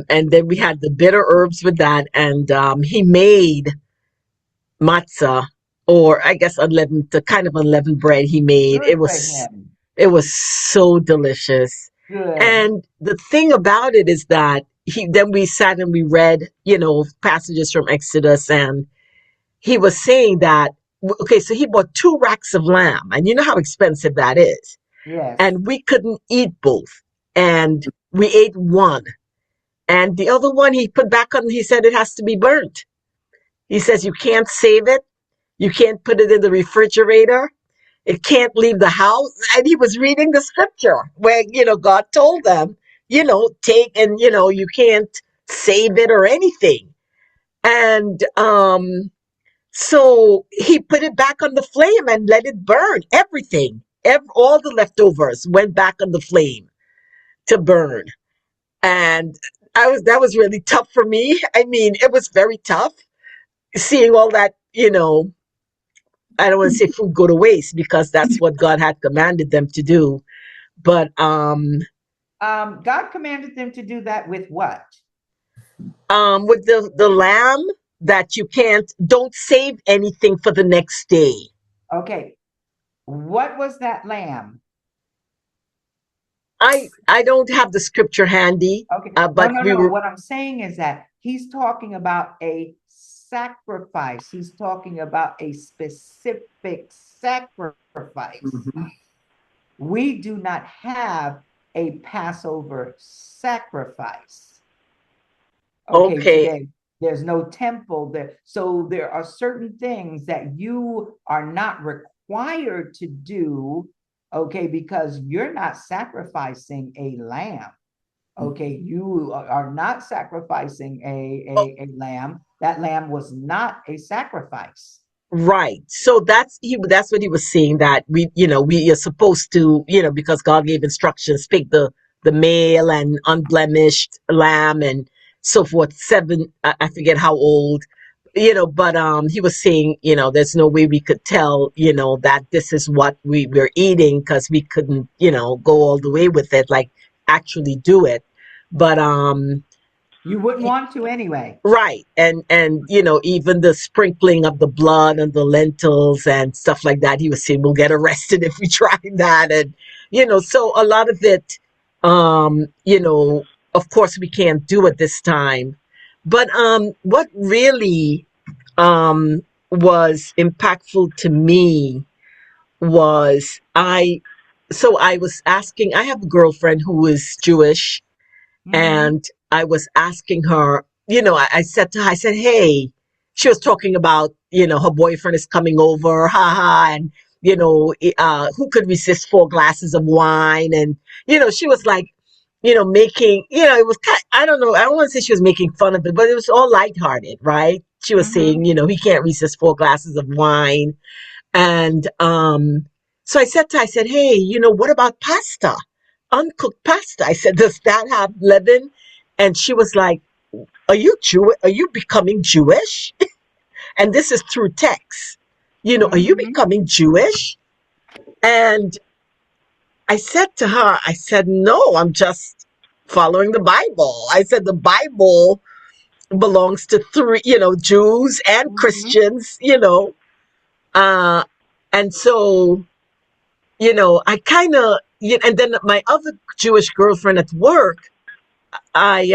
then we had the bitter herbs with that, and he made matzah, or I guess unleavened, the kind of unleavened bread he made. Good for him. It was so delicious. Good. And the thing about it is that then we sat and we read, passages from Exodus, and he was saying that, okay, so he bought 2 racks of lamb, and you know how expensive that is. Yes. And we couldn't eat both. And we ate one. And the other one he put back on, he said it has to be burnt. He says you can't save it. You can't put it in the refrigerator. It can't leave the house. And he was reading the scripture where, God told them, take, and, you can't save it or anything. And so he put it back on the flame and let it burn. Everything, all the leftovers went back on the flame to burn. And that was really tough for me. I mean, it was very tough seeing all that, I don't want to say food go to waste, because that's what God had commanded them to do. But God commanded them to do that with what? with the lamb, that don't save anything for the next day. Okay. What was that lamb? I don't have the scripture handy. Okay. But No. What I'm saying is that he's talking about a sacrifice. He's talking about a specific sacrifice. Mhm. We do not have a Passover sacrifice. Okay. Today, there's no temple there. So there are certain things that you are not required to do, okay, because you're not sacrificing a lamb. Okay, you are not sacrificing a lamb. That lamb was not a sacrifice. Right. So that's what he was saying, that we are supposed to, because God gave instructions, pick the male and unblemished lamb and so forth. 7, I forget how old, but he was saying, there's no way we could tell, that this is what we were eating, because we couldn't, go all the way with it, like actually do it. But you wouldn't want to anyway. right. And even the sprinkling of the blood on the lentils and stuff like that, he was saying we'll get arrested if we try that. And so a lot of it, of course we can't do it this time. But what really was impactful to me was I was asking, I have a girlfriend who is Jewish, and I was asking her, I said to her, I said, hey, she was talking about, her boyfriend is coming over, haha, and, who could resist 4 glasses of wine? And, she was like, making, it was kind, I don't know, I don't want to say she was making fun of it, but it was all lighthearted, right? She was saying, he can't resist 4 glasses of wine. And so I said to her, I said, hey, what about pasta? Uncooked pasta. I said, does that have leaven? And she was like, are you Jewish? Are you becoming Jewish? And this is through text. are you Mm-hmm. becoming Jewish? And I said to her, I said, no, I'm just following the Bible. I said, the Bible belongs to three, Jews and Mm-hmm. Christians, uh, and so, I kind of, and then my other Jewish girlfriend at work, I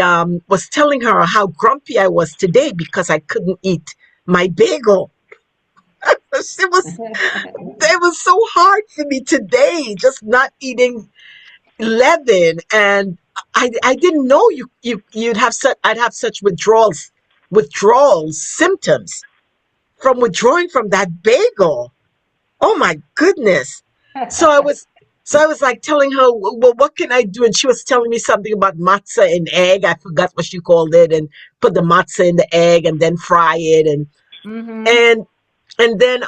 was telling her how grumpy I was today because I couldn't eat my bagel. It was so hard for me today, just not eating leaven, and I didn't know you'd have such I'd have such withdrawal symptoms from withdrawing from that bagel. Oh my goodness. So I was so I was like telling her, well, what can I do? And she was telling me something about matzah and egg. I forgot what she called it, and put the matzah in the egg and then fry it, Mm-hmm. and and then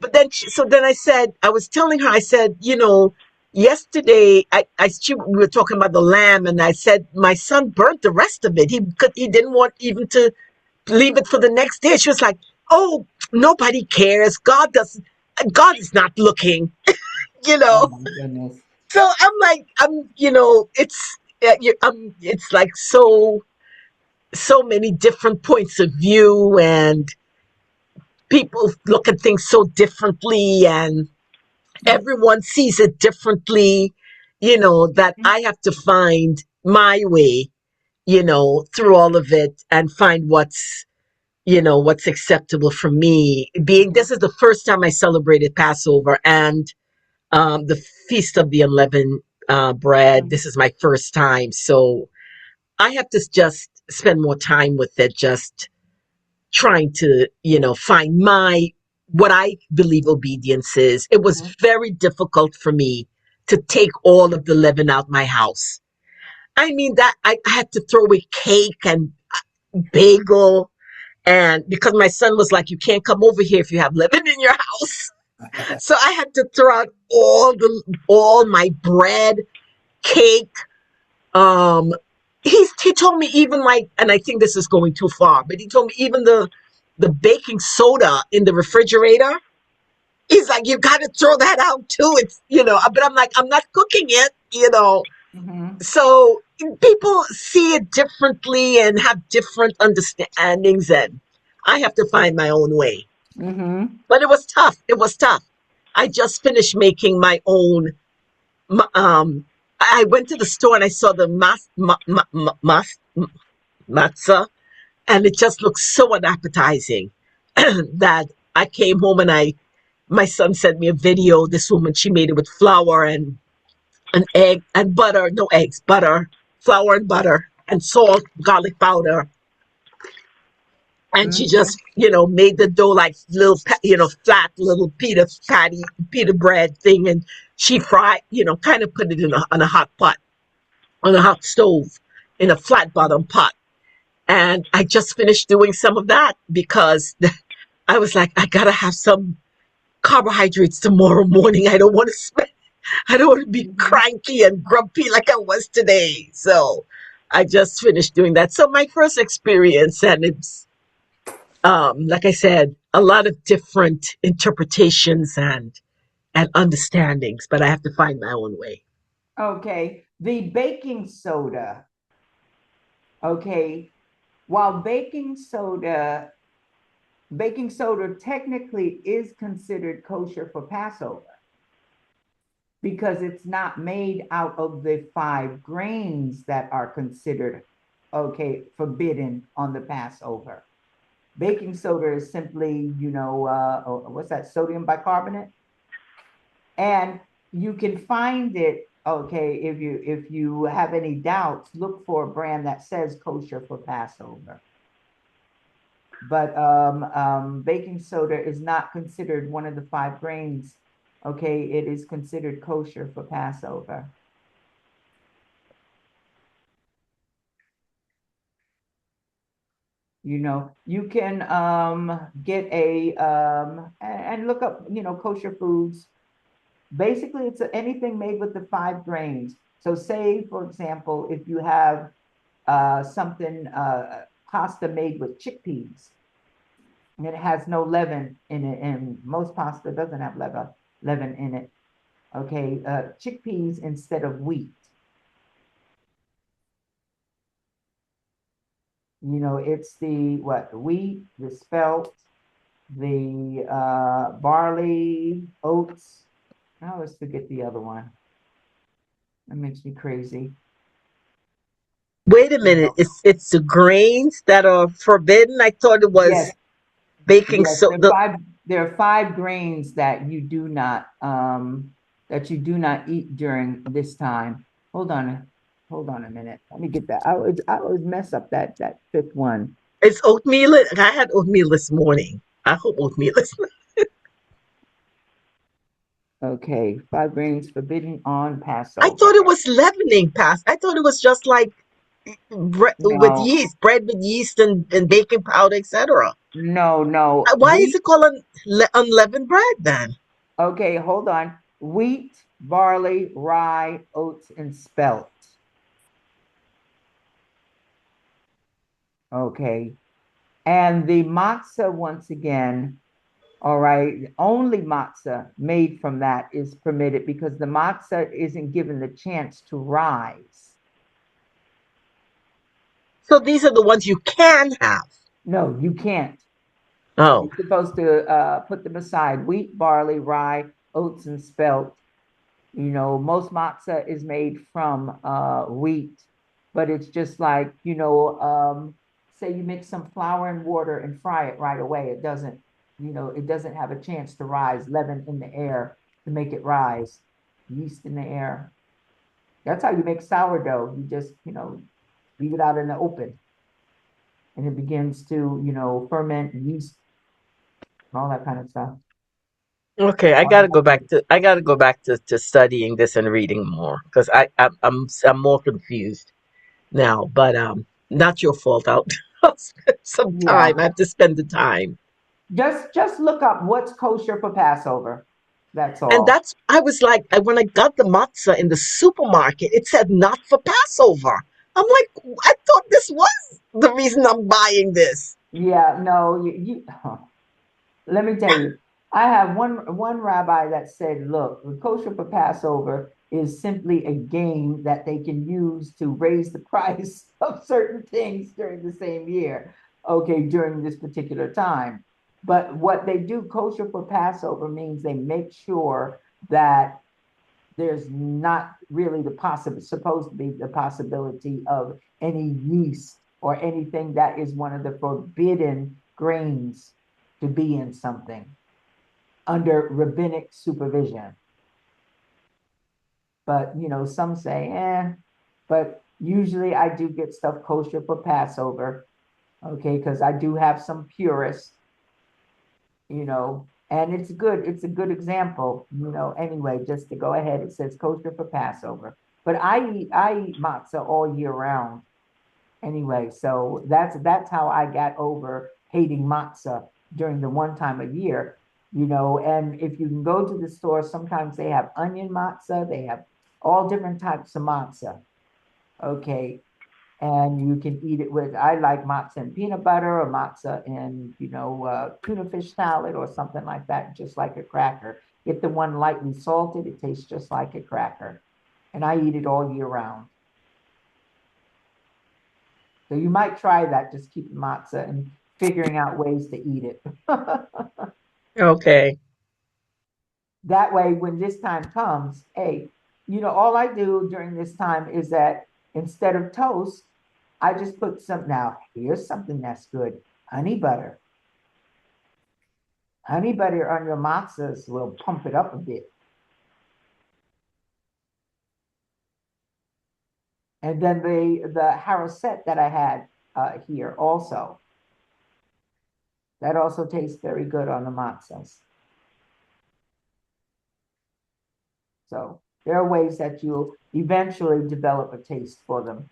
but then so then I was telling her, I said, yesterday we were talking about the lamb, and I said my son burnt the rest of it. He didn't want even to leave it for the next day. She was like, oh, nobody cares. God is not looking, you Oh know. my goodness. So I'm like, it's like so many different points of view, and people look at things so differently, and everyone sees it differently, that I have to find my way, through all of it, and find what's acceptable for me. Being Mm-hmm. this is the first time I celebrated Passover and the Feast of the Unleavened Bread. This is my first time. So I have to just spend more time with it, just trying to, find what I believe obedience is. It was Mm-hmm. very difficult for me to take all of the leaven out my house. I mean, that I had to throw away cake and bagel, and because my son was like, you can't come over here if you have leaven in your house. So I had to throw out all my bread, cake. Um, he told me, even, like, and I think this is going too far, but he told me even the baking soda in the refrigerator. He's like, you got to throw that out too. But I'm like, I'm not cooking it. Mm-hmm. So people see it differently and have different understandings, and I have to find my own way. Mm-hmm. But it was tough. It was tough. I just finished making my own. I went to the store and I saw the matzah, and it just looked so unappetizing that I came home, and my son sent me a video. This woman, she made it with flour and an egg and butter, no eggs, butter, flour and butter and salt, garlic powder. And she Mm-hmm. just, made the dough like little, flat little pita bread thing. And she fried, kind of put it on a hot pot, on a hot stove, in a flat bottom pot. And I just finished doing some of that because I was like, I gotta have some carbohydrates tomorrow morning. I don't want to be Mm-hmm. cranky and grumpy like I was today. So I just finished doing that. So my first experience, and it's, like I said, a lot of different interpretations and understandings, but I have to find my own way. Okay. The baking soda. Okay. While baking soda technically is considered kosher for Passover because it's not made out of the five grains that are considered, okay, forbidden on the Passover. Baking soda is simply, what's that, sodium bicarbonate? And you can find it, okay, if you have any doubts, look for a brand that says kosher for Passover. But baking soda is not considered one of the five grains. Okay, it is considered kosher for Passover. You can get and look up, kosher foods. Basically, it's anything made with the five grains. So say, for example, if you have something, pasta made with chickpeas, And it has no leaven in it, and most pasta doesn't have leaven in it. Okay, chickpeas instead of wheat. It's the what? The wheat, the spelt, the barley, oats. I always forget the other one. That makes me crazy. Wait a minute. It's the grains that are forbidden. I thought it was Yes, baking yes. soda. There are five grains that you do not eat during this time. Hold on a minute. Let me get that. I always mess up that fifth one. It's oatmeal. I had oatmeal this morning. I hope oatmeal is. Okay, five grains forbidden on I thought it Passover. was leavening past. I thought it was just like No, bread with yeast and baking powder, etc. no, no. Why is it called unleavened bread then? Okay, hold on. Wheat, barley, rye, oats, and spelt. Okay. And the matzah, once again, all right, only matzah made from that is permitted because the matzah isn't given the chance to rise. So these are the ones you can have. No, you can't. Oh, You're supposed to put them aside. Wheat, barley, rye, oats, and spelt. Most matzah is made from wheat, but it's just like, say you mix some flour and water and fry it right away. It doesn't have a chance to rise, leaven in the air to make it rise, yeast in the air. That's how you make sourdough. You just, leave it out in the open and it begins to, ferment yeast and all that kind of stuff. okay. I gotta go back to studying this and reading more because I'm more confused now. But not your fault. I'll spend some Yeah. time. I have to spend the time. Just look up what's kosher for Passover. That's And all. I was like, when I got the matzah in the supermarket, it said not for Passover. I'm like, I thought this was the reason I'm buying this. Yeah, no, let me tell you, I have one rabbi that said, look, the kosher for Passover is simply a game that they can use to raise the price of certain things during the same year, okay, during this particular time. But what they do, kosher for Passover, means they make sure that there's not really supposed to be the possibility of any yeast or anything that is one of the forbidden grains to be in something under rabbinic supervision. But some say, but usually I do get stuff kosher for Passover, okay, because I do have some purists, and it's good. It's a good example, anyway, just to go ahead. It says kosher for Passover. But I eat matzah all year round anyway. So that's how I got over hating matzah during the one time a year, and if you can go to the store, sometimes they have onion matzah, they have all different types of matzah. Okay. And you can eat it with, I like matzah and peanut butter or matzah and, tuna fish salad or something like that, just like a cracker. Get the one lightly salted, it tastes just like a cracker. And I eat it all year round. So you might try that, just keep matzah and figuring out ways to eat it. Okay. That way, when this time comes, hey, all I do during this time is that instead of toast, I just put now, here's something that's good, honey butter. Honey butter on your matzahs will pump it up a bit. And then the haroset that I had here also, that also tastes very good on the matzahs. So there are ways that you'll eventually develop a taste for them.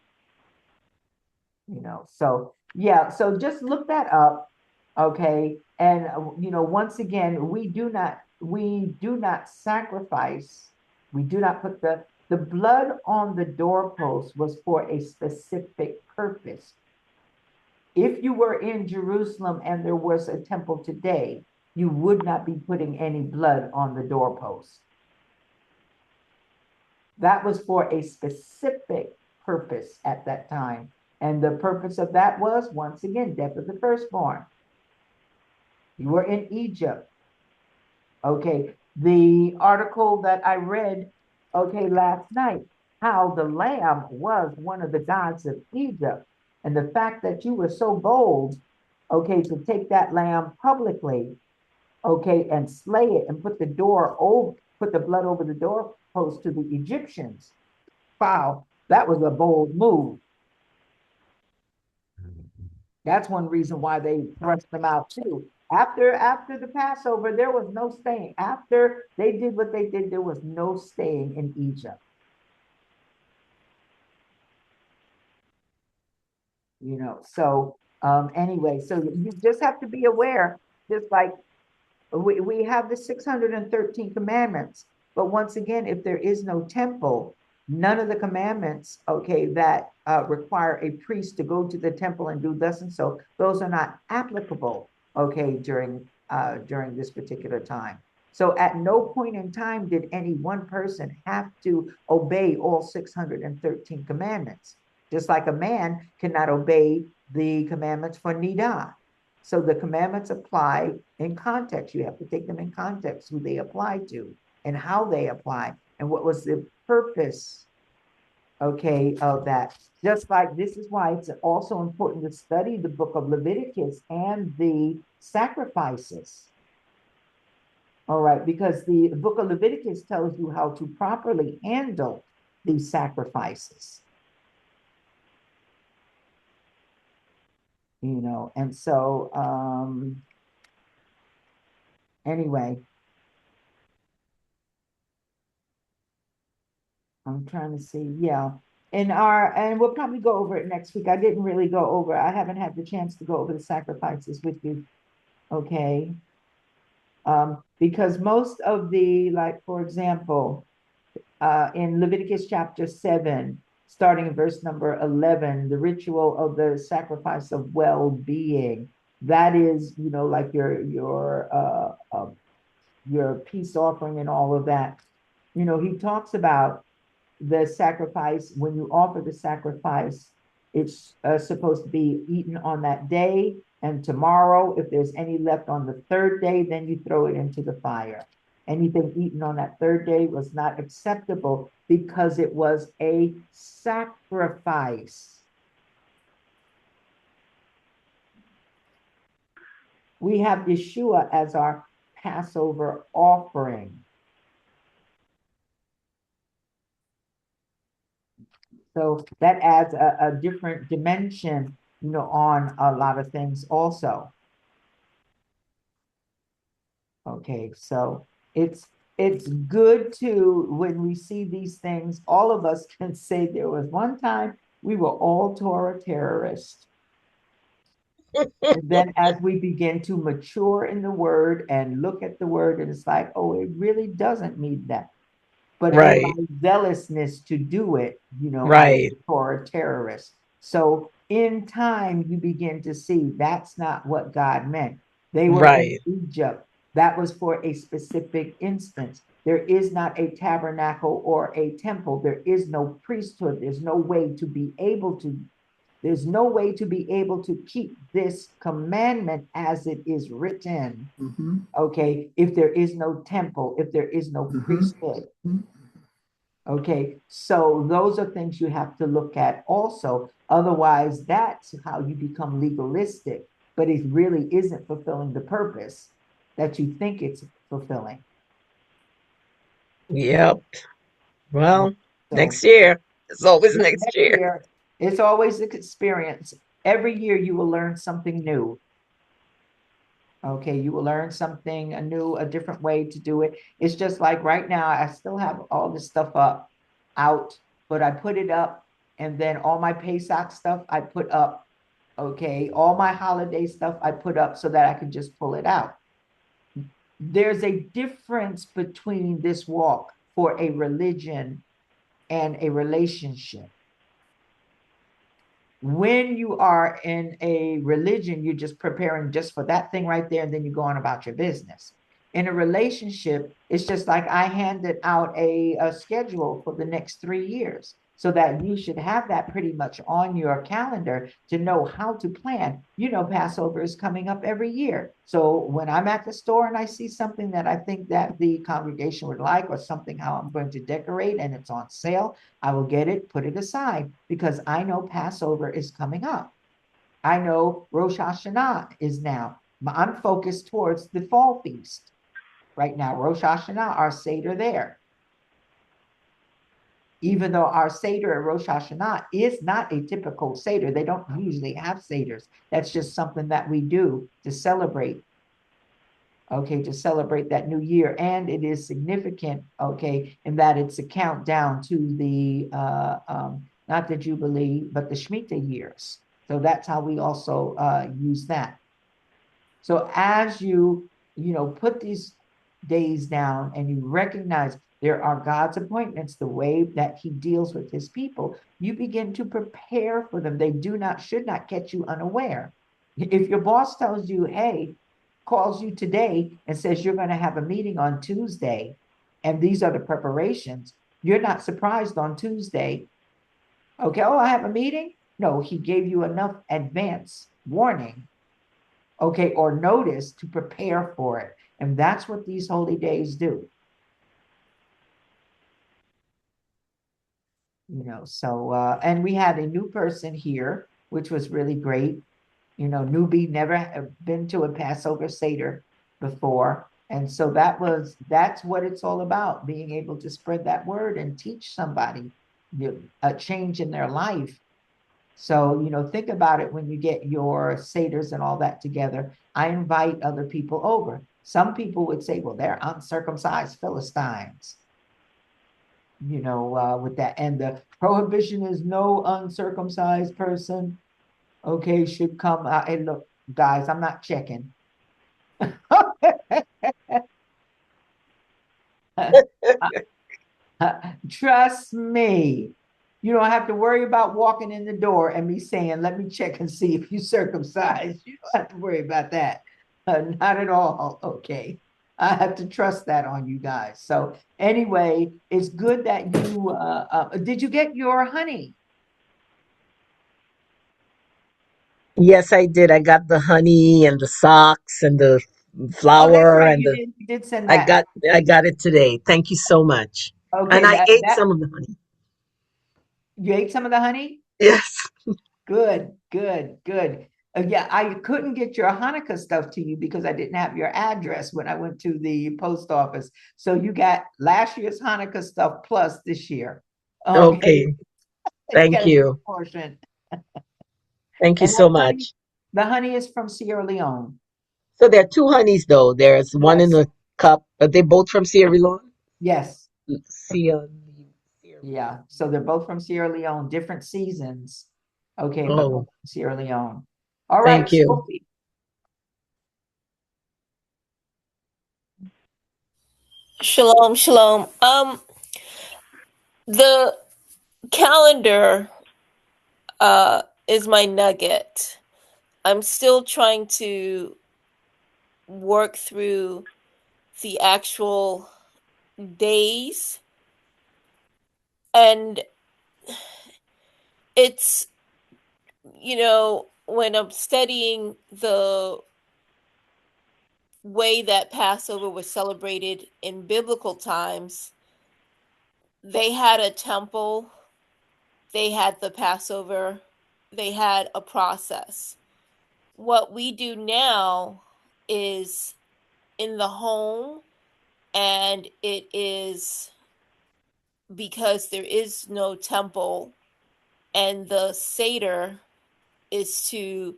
So yeah, so just look that up, okay? And once again, we do not sacrifice, we do not put the blood on the doorpost was for a specific purpose. if you were in Jerusalem and there was a temple today, you would not be putting any blood on the doorpost. That was for a specific purpose at that time. And the purpose of that was, once again, death of the firstborn. You were in Egypt. Okay, the article that I read, okay, last night, how the lamb was one of the gods of Egypt. And the fact that you were so bold, okay, to take that lamb publicly, okay, and slay it and put the blood over the doorpost to the Egyptians. Wow, that was a bold move. That's one reason why they thrust them out too. After the Passover, there was no staying. After they did what they did, there was no staying in Egypt. So anyway, so you just have to be aware, just like we have the 613 commandments, but once again, if there is no temple, none of the commandments, okay, that require a priest to go to the temple and do thus and so, those are not applicable, okay, during this particular time. So at no point in time did any one person have to obey all 613 commandments. Just like a man cannot obey the commandments for nidah. So the commandments apply in context. You have to take them in context, who they apply to and how they apply and what was the purpose, okay, of that. Just like this is why it's also important to study the book of Leviticus and the sacrifices. All right, because the book of Leviticus tells you how to properly handle these sacrifices. And so anyway, I'm trying to see, yeah. And we'll probably go over it next week. I didn't really go over, I haven't had the chance to go over the sacrifices with you, okay? Because most of the, like, for example, in Leviticus chapter 7, starting in verse number 11, the ritual of the sacrifice of well-being, that is, like your peace offering and all of that. He talks about the sacrifice. When you offer the sacrifice, it's supposed to be eaten on that day, and tomorrow, if there's any left on the third day, then you throw it into the fire. Anything eaten on that third day was not acceptable because it was a sacrifice. We have Yeshua as our Passover offering. So that adds a different dimension, on a lot of things also. Okay, so it's good to, when we see these things, all of us can say there was one time we were all Torah terrorists. And then as we begin to mature in the word and look at the word, and it's like, oh, it really doesn't mean that. But in my zealousness to do it, I was a Torah terrorist. So in time, you begin to see that's not what God meant. They were in Egypt. That was for a specific instance. There is not a tabernacle or a temple. There is no priesthood. There's no way to be able to keep this commandment as it is written. Mm-hmm. Okay, if there is no temple, if there is no priesthood. Okay, so those are things you have to look at also. Otherwise, that's how you become legalistic, but it really isn't fulfilling the purpose that you think it's fulfilling. Yep. Well, So, next year. It's always next year. It's always an experience. Every year you will learn something new. Okay, you will learn something new, a different way to do it. It's just like right now, I still have all this stuff out, but I put it up, and then all my Pesach stuff I put up. Okay, all my holiday stuff I put up so that I could just pull it out. There's a difference between this walk for a religion and a relationship. When you are in a religion, you're just preparing just for that thing right there, and then you go on about your business. In a relationship, it's just like I handed out a schedule for the next 3 years so that you should have that pretty much on your calendar to know how to plan. You know, Passover is coming up every year. So when I'm at the store and I see something that I think that the congregation would like, or something how I'm going to decorate and it's on sale, I will get it, put it aside, because I know Passover is coming up. I know Rosh Hashanah is now. I'm focused towards the fall feast right now. Rosh Hashanah, our Seder there. Even though our Seder at Rosh Hashanah is not a typical Seder, they don't usually have Seders. That's just something that we do to celebrate. Okay, to celebrate that new year. And it is significant, okay, in that it's a countdown to the not the Jubilee, but the Shemitah years. So that's how we also use that. So as you know, put these days down and you recognize there are God's appointments, the way that he deals with his people, you begin to prepare for them. They should not catch you unaware. If your boss tells you, hey, calls you today and says you're going to have a meeting on Tuesday, and these are the preparations, you're not surprised on Tuesday. Okay, oh, I have a meeting. No, he gave you enough advance warning, okay, or notice to prepare for it. And that's what these holy days do. You know, so and we had a new person here, which was really great. You know, newbie, never been to a Passover Seder before. And so that's what it's all about, being able to spread that word and teach somebody a change in their life. So, you know, think about it when you get your Seders and all that together. I invite other people over. Some people would say, well, they're uncircumcised Philistines, you know, with that. And the prohibition is no uncircumcised person, okay, should come out. And look, guys, I'm not checking. Trust me. You don't have to worry about walking in the door and me saying, let me check and see if you circumcised. You don't have to worry about that. Not at all. Okay. I have to trust that on you guys. So anyway, it's good that you did you get your honey? Yes, I did. I got the honey and the socks and the Oh, that's flour right. and the You did send I that. got I got it today. Thank you so much. And Okay, I ate that some of the honey. you ate some of the honey? Yes. Good, good, good. Yeah, I couldn't get your Hanukkah stuff to you because I didn't have your address when I went to the post office. So you got last year's Hanukkah stuff plus this year. Okay, Okay. you Thank got a big you. portion. Thank you And so that honey, much. the honey is from Sierra Leone. So there are two honeys though. There's one in Yes, a cup. Are they both from Sierra Leone? yes, Sierra, Sierra yeah. So they're both from Sierra Leone, different seasons. Okay, but both Oh, from Sierra Leone. All right, thank you. Sophie. Shalom, shalom. The calendar is my nugget. I'm still trying to work through the actual days, and it's, when I'm studying the way that Passover was celebrated in biblical times, they had a temple, they had the Passover, they had a process. What we do now is in the home, and it is because there is no temple, and the Seder is to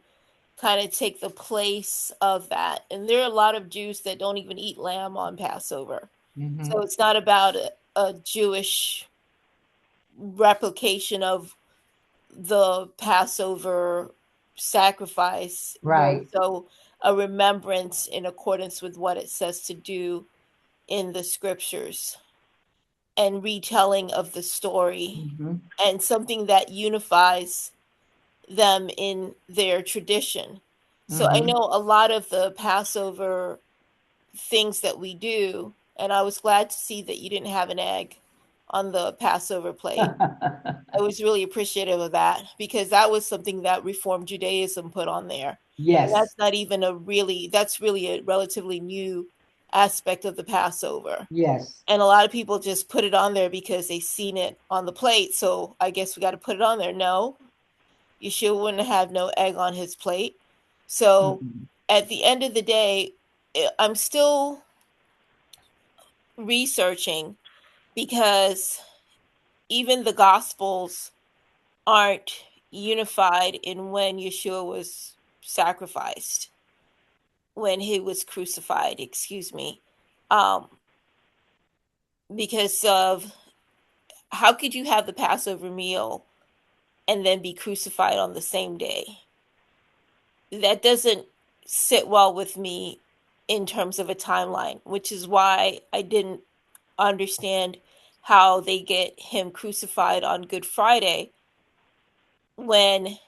kind of take the place of that. And there are a lot of Jews that don't even eat lamb on Passover. So Mm-hmm. it's not about a Jewish replication of the Passover sacrifice, more Right. so a remembrance in accordance with what it says to do in the scriptures, and retelling of the story, Mm-hmm. and something that unifies them in their tradition. So I know a lot of the Passover things that we do, and I was glad to see that you didn't have an egg on the Passover plate. I was really appreciative of that because that was something that Reform Judaism put on there. And Yes, that's not even that's really a relatively new aspect of the Passover. yes. And a lot of people just put it on there because they seen it on the plate. So I guess we got to put it on there. No, Yeshua wouldn't have no egg on his plate. So at the end of the day, I'm still researching because even the Gospels aren't unified in when Yeshua was sacrificed, when he was crucified, excuse me. Because of how could you have the Passover meal and then be crucified on the same day? That doesn't sit well with me in terms of a timeline, which is why I didn't understand how they get him crucified on Good Friday when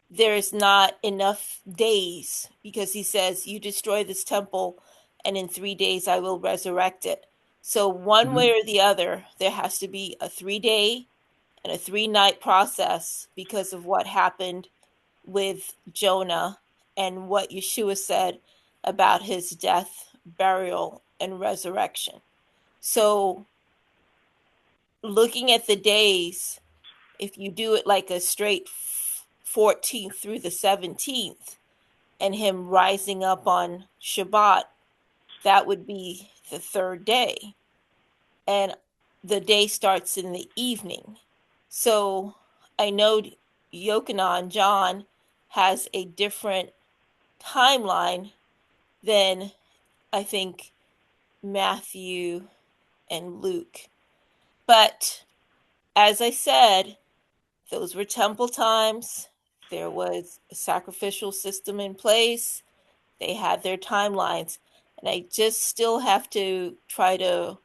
there's not enough days, because he says, you destroy this temple and in 3 days I will resurrect it. So one way or the other, there has to be a 3-day and a 3-night process because of what happened with Jonah and what Yeshua said about his death, burial, and resurrection. So looking at the days, if you do it like a straight 14th through the 17th and him rising up on Shabbat, that would be the 3rd day. And the day starts in the evening. So I know Yochanan, John, has a different timeline than I think Matthew and Luke. But as I said, those were temple times. There was a sacrificial system in place. They had their timelines. And I just still have to try to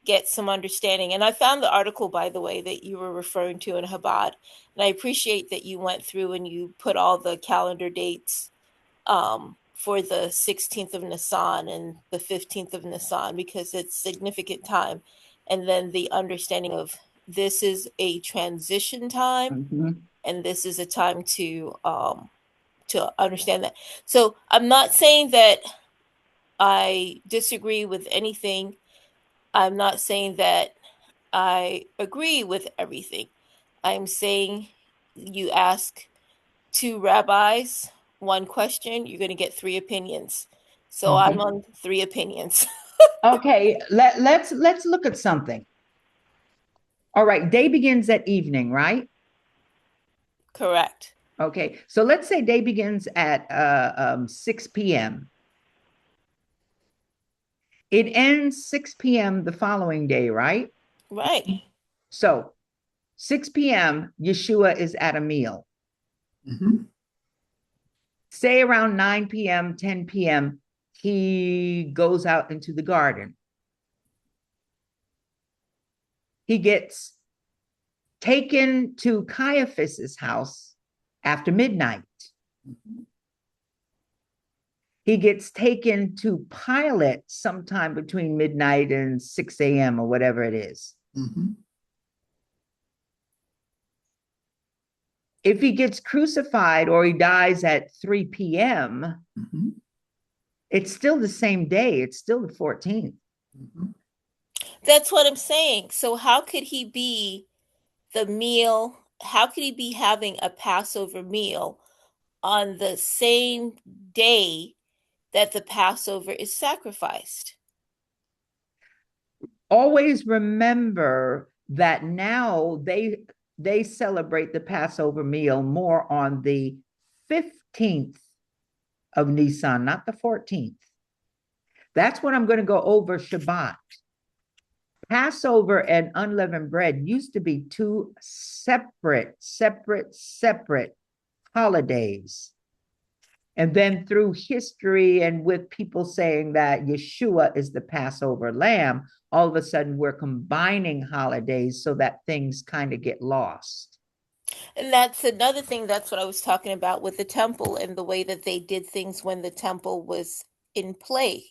get some understanding. And I found the article, by the way, that you were referring to in Chabad. And I appreciate that you went through and you put all the calendar dates for the 16th of Nisan and the 15th of Nisan, because it's significant time. And then the understanding of this is a transition time, and this is a time to understand that. So I'm not saying that I disagree with anything. I'm not saying that I agree with everything. I'm saying you ask 2 rabbis 1 question, you're going to get 3 opinions. So I'm on 3 opinions. Okay, let's look at something. All right, day begins at evening, right? Correct. Okay, so let's say day begins at 6 p.m. It ends 6 p.m. the following day, right? Right. So 6 p.m., Yeshua is at a meal. Say around 9 p.m., 10 p.m., he goes out into the garden. He gets taken to Caiaphas's house after midnight. He gets taken to Pilate sometime between midnight and 6 a.m. or whatever it is. If he gets crucified or he dies at 3 p.m., it's still the same day. It's still the 14th. That's what I'm saying. So how could he be the meal? How could he be having a Passover meal on the same day that the Passover is sacrificed? Always remember that now they celebrate the Passover meal more on the 15th of Nisan, not the 14th. That's when I'm going to go over Shabbat. Passover and unleavened bread used to be 2 separate holidays. And then through history and with people saying that Yeshua is the Passover lamb, all of a sudden we're combining holidays so that things kind of get lost. And that's another thing. That's what I was talking about with the temple and the way that they did things when the temple was in play.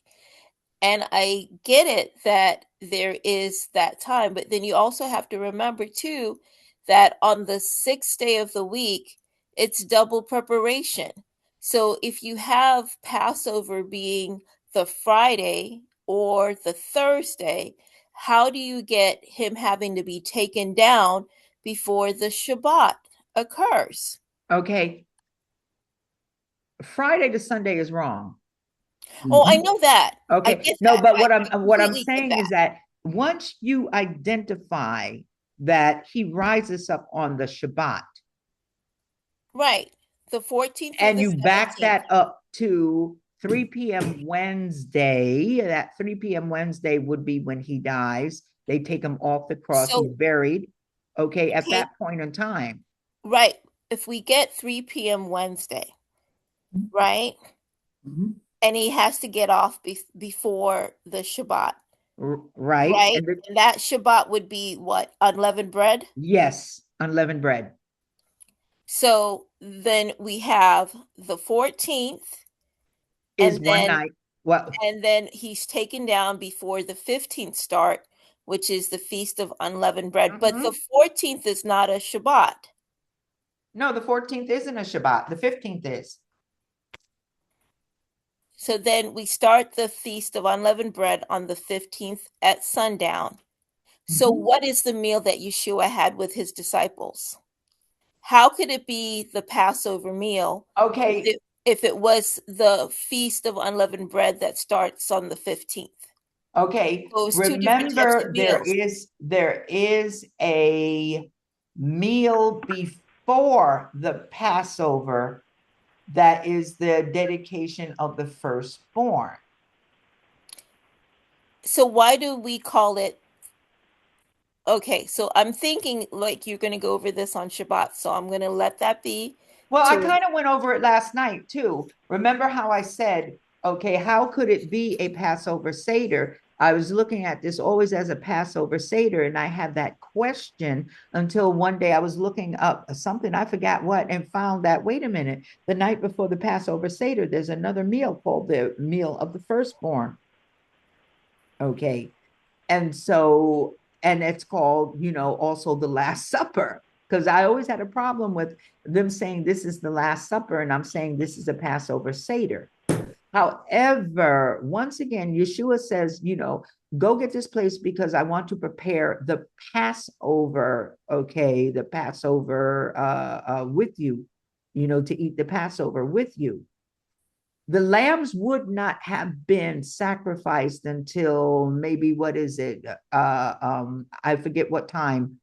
And I get it that there is that time, but then you also have to remember too that on the sixth day of the week, it's double preparation. So if you have Passover being the Friday or the Thursday, how do you get him having to be taken down before the Shabbat occurs? Okay, Friday to Sunday is wrong. Oh, I Mhm. know that. I Okay, get no, that. but I what I'm completely get saying that. is that once you identify that he rises up on the Shabbat Right. The 14th or and the you back 17th. that up to 3 p.m. Wednesday, that 3 p.m. Wednesday would be when he dies. They take him off the cross, he's So, buried. Okay, at okay, that point in time. right. If we get 3 p.m. Wednesday, right? Mhm. And he has to get off before the Shabbat, Right? right? And that Shabbat would be what? Unleavened bread? Yes, unleavened bread So then we have the 14th is and one then night. Well, he's taken down before the 15th start, which is the feast of unleavened bread. But the 14th is not a Shabbat. no, the 14th isn't a Shabbat. The 15th is. So then we start the feast of unleavened bread on the 15th at sundown. So Mhm. what is the meal that Yeshua had with his disciples? How could it be the Passover meal Okay, if it was the feast of unleavened bread that starts on the 15th? okay. So it's two different types of Remember, meals. there is a meal before the Passover that is the dedication of the firstborn. So why do we call it? Okay, so I'm thinking like you're going to go over this on Shabbat, so I'm going to let that be Well, I to kind of went over it last night too. Remember how I said, okay, how could it be a Passover Seder? I was looking at this always as a Passover Seder, and I had that question until one day I was looking up something, I forgot what, and found that, wait a minute, the night before the Passover Seder, there's another meal called the meal of the firstborn. Okay. And so, and it's called, also the Last Supper, because I always had a problem with them saying this is the Last Supper, and I'm saying this is a Passover Seder. However, once again, Yeshua says, go get this place because I want to prepare the Passover, okay, the Passover with you, to eat the Passover with you. The lambs would not have been sacrificed until maybe, what is it? I forget what time.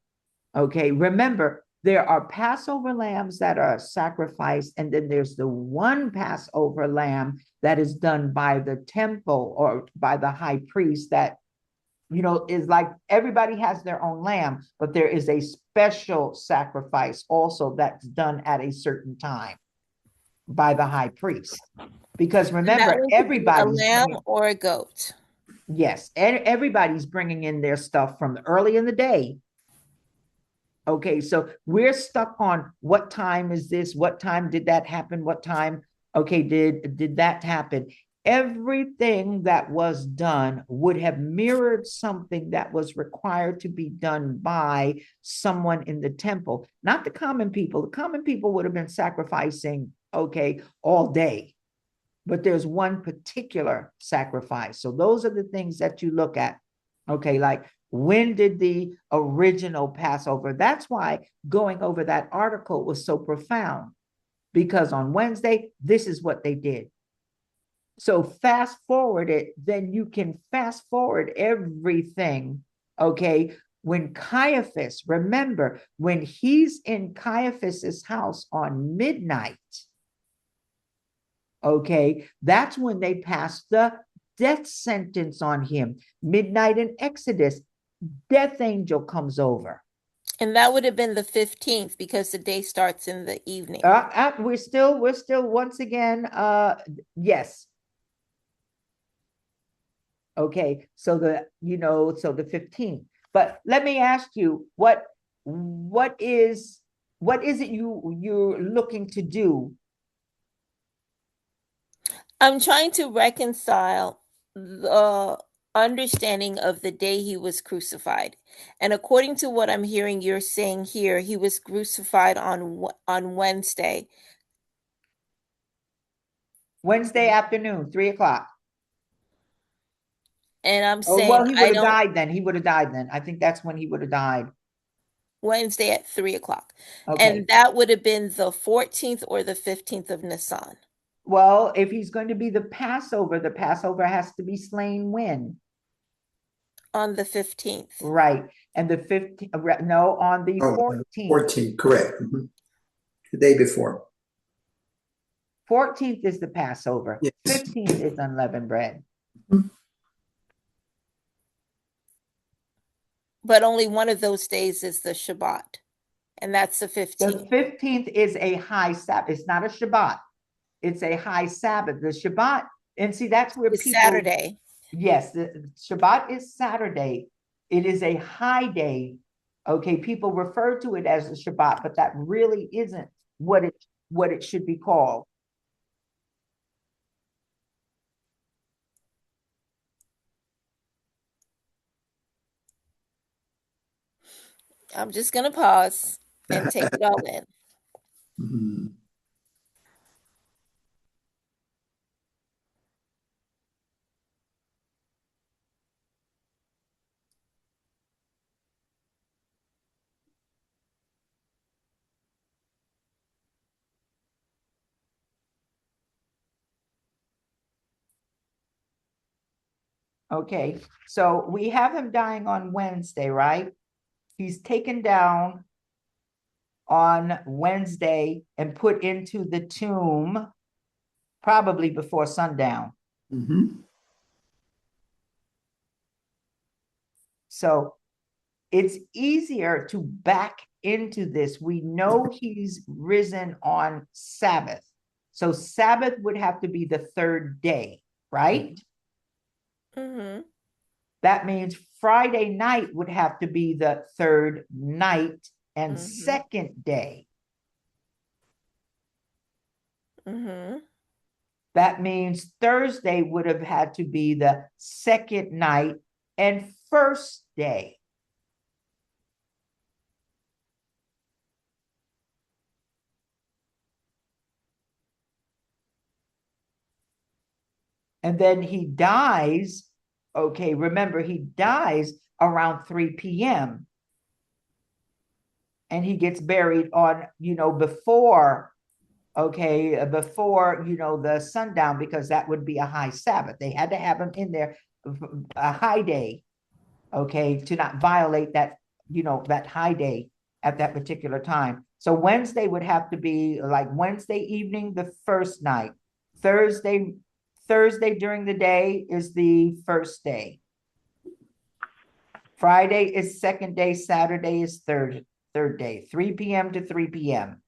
Okay, remember, there are Passover lambs that are sacrificed, and then there's the one Passover lamb that is done by the temple or by the high priest that, is like everybody has their own lamb, but there is a special sacrifice also that's done at a certain time by the high priest. Because and that remember, one could be a everybody's lamb bringing, or a goat. yes, and everybody's bringing in their stuff from early in the day. Okay, so we're stuck on what time is this? What time did that happen? What time? Okay, did that happen? Everything that was done would have mirrored something that was required to be done by someone in the temple, not the common people. The common people would have been sacrificing, okay, all day. But there's one particular sacrifice. So those are the things that you look at. Okay, like when did the original Passover? That's why going over that article was so profound, because on Wednesday, this is what they did. So fast forward it, then you can fast forward everything. Okay, when Caiaphas, remember, when he's in Caiaphas's house on midnight, okay, that's when they passed the death sentence on him. Midnight in Exodus, death angel comes over. And that would have been the 15th because the day starts in the evening. We're still once again, yes. Okay, so the 15th. But let me ask you, what is what is it you're looking to do? I'm trying to reconcile the understanding of the day he was crucified. And according to what I'm hearing you're saying here, he was crucified on Wednesday. Wednesday afternoon, 3 o'clock. And I'm Oh, saying well, he would have died then. He would have died then. I think that's when he would have died. Wednesday at 3 o'clock. Okay. And that would have been the 14th or the 15th of Nisan. Well, if he's going to be the Passover has to be slain when? On the 15th. Right. And the 15th, no, on the Oh, 14th. 14, correct. The day before. 14th is the Passover. Yes. 15th is unleavened bread. But only one of those days is the Shabbat. And that's the 15th. The 15th is a high Sabbath. It's not a Shabbat. It's a high Sabbath. The Shabbat, and see, that's where It's people. Saturday. Yes, the Shabbat is Saturday. It is a high day. Okay, people refer to it as a Shabbat, but that really isn't what it should be called. I'm just going to pause and take it all in. Mhm. Okay, so we have him dying on Wednesday, right? He's taken down on Wednesday and put into the tomb probably before sundown. Mhm. So it's easier to back into this. We know he's risen on Sabbath. So Sabbath would have to be the third day, right? Mm-hmm. That means Friday night would have to be the third night and second day. That means Thursday would have had to be the second night and first day. And then he dies. Okay, remember, he dies around 3 p.m. And he gets buried on, before the sundown, because that would be a high Sabbath. They had to have him in there a high day, okay, to not violate that, that high day at that particular time. So Wednesday would have to be like Wednesday evening, the first night. Thursday during the day is the first day. Friday is second day. Saturday is third day, 3 p.m. to 3 p.m.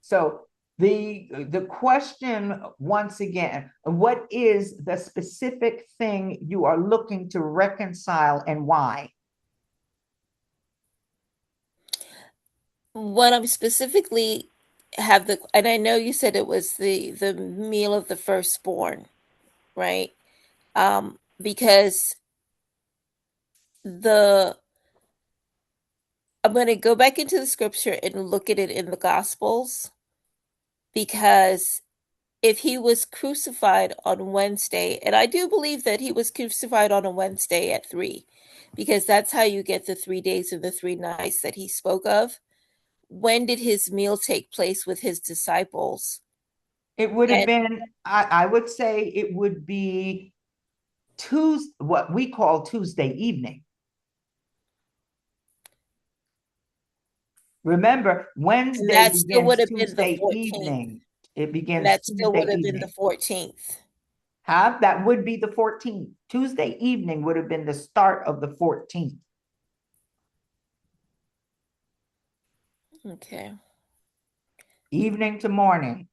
So the question once again, what is the specific thing you are looking to reconcile and why? What I'm specifically and I know you said it was the meal of the firstborn, right? Because I'm going to go back into the scripture and look at it in the Gospels, because if he was crucified on Wednesday, and I do believe that he was crucified on a Wednesday at 3, because that's how you get the 3 days and the 3 nights that he spoke of. When did his meal take place with his disciples? It would have been, I would say it would be Tuesday, what we call Tuesday evening. Remember, Wednesday begins Tuesday evening. It begins That still Tuesday would have been the evening. 14th. That would be the 14th. Tuesday evening would have been the start of the 14th. Okay. Evening to morning.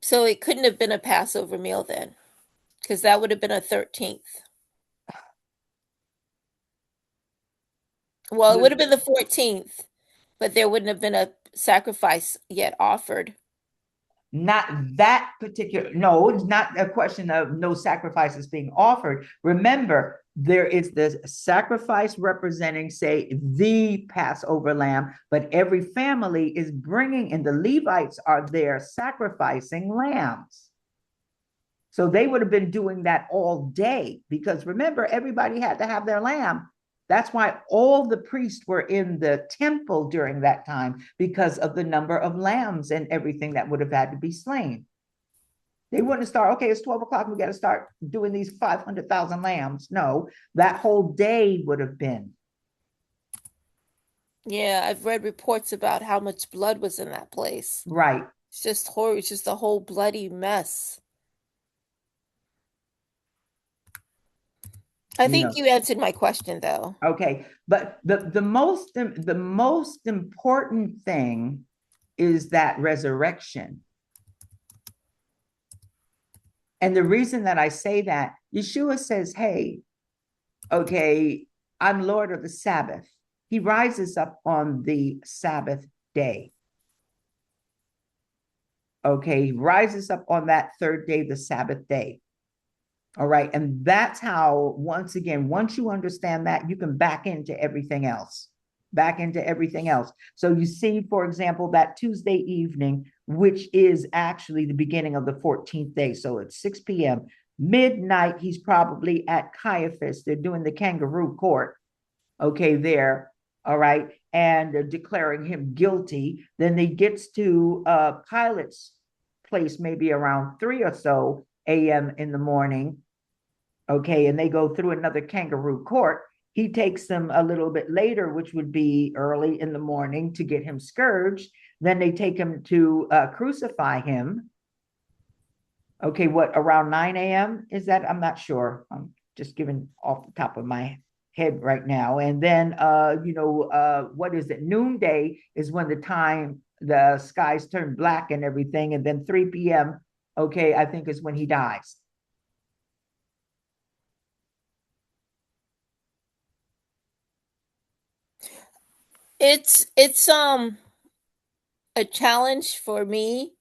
So it couldn't have been a Passover meal then, because that would have been a 13th. Well, it would have been the 14th, but there wouldn't have been a sacrifice yet offered. Not that particular, no, it's not a question of no sacrifices being offered. Remember, there is the sacrifice representing, say, the Passover lamb, but every family is bringing, and the Levites are there sacrificing lambs. So they would have been doing that all day because remember, everybody had to have their lamb. That's why all the priests were in the temple during that time because of the number of lambs and everything that would have had to be slain. They wouldn't start, okay, it's 12 o'clock, we got to start doing these 500,000 lambs. No, that whole day would have been. Yeah, I've read reports about how much blood was in that place. Right. It's just horrible. It's just a whole bloody mess. I think you answered my question though. Okay, but the most important thing is that resurrection. And the reason that I say that, Yeshua says, hey, okay, I'm Lord of the Sabbath. He rises up on the Sabbath day. Okay, he rises up on that third day, the Sabbath day. All right, and that's how, once again, once you understand that, you can back into everything else. Back into everything else. So you see, for example, that Tuesday evening, which is actually the beginning of the 14th day. So it's 6 p.m. Midnight, he's probably at Caiaphas. They're doing the kangaroo court, okay, there, all right, and declaring him guilty. Then he gets to Pilate's place maybe around 3 or so a.m. in the morning, okay, and they go through another kangaroo court. He takes them a little bit later, which would be early in the morning, to get him scourged. Then they take him to crucify him. Okay, what, around 9 a.m. is that? I'm not sure. I'm just giving off the top of my head right now. And then, what is it? Noonday is when the skies turn black and everything. And then 3 p.m., okay, I think is when he dies. It's a challenge for me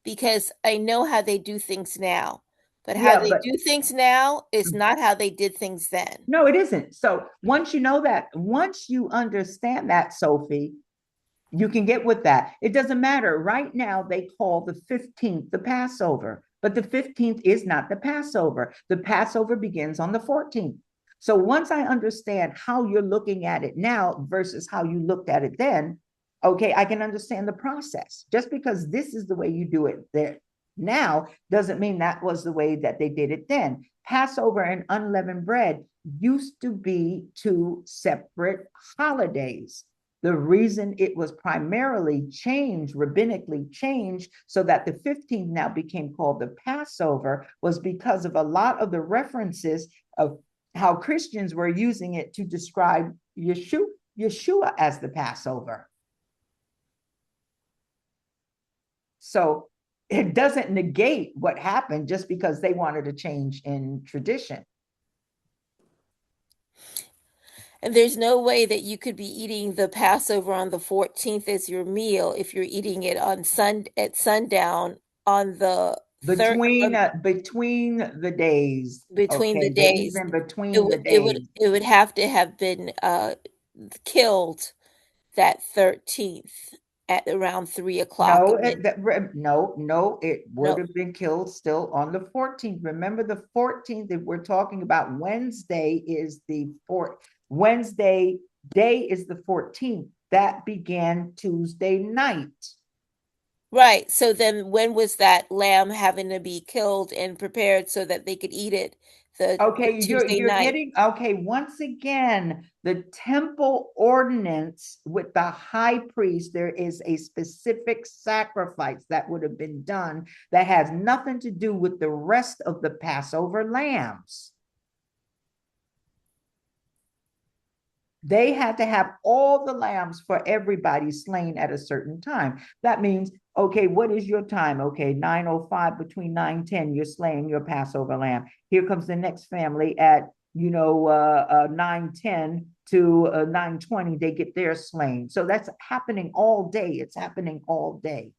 because I know how they do things now. But how they do things now is not how they did things then. No, it isn't. So once you know that, once you understand that, Sophie, you can get with that. It doesn't matter. Right now, they call the 15th the Passover, but the 15th is not the Passover. The Passover begins on the 14th. So once I understand how you're looking at it now versus how you looked at it then, okay, I can understand the process. Just because this is the way you do it there now doesn't mean that was the way that they did it then. Passover and unleavened bread used to be two separate holidays. The reason it was primarily changed, rabbinically changed, so that the 15th now became called the Passover was because of a lot of the references of how Christians were using it to describe Yeshua as the Passover. So it doesn't negate what happened just because they wanted a change in tradition. And there's no way that you could be eating the Passover on the 14th as your meal if you're eating it on at sundown on the between the days. Between okay, the days. even between the days. It would have to have been killed that 13th at around 3 o'clock. No, it would have been killed still on the 14th. Remember the 14th, if we're talking about Wednesday is the Wednesday day is the 14th. That began Tuesday night. Right. So then when was that lamb having to be killed and prepared so that they could eat it the Okay, Tuesday you're night? getting, okay, once again, the temple ordinance with the high priest, there is a specific sacrifice that would have been done that has nothing to do with the rest of the Passover lambs. They had to have all the lambs for everybody slain at a certain time. That means, okay, what is your time? Okay, 9:05, between 9:10, you're slaying your Passover lamb. Here comes the next family at 9:10 to 9:20, they get theirs slain. So that's happening all day. It's happening all day.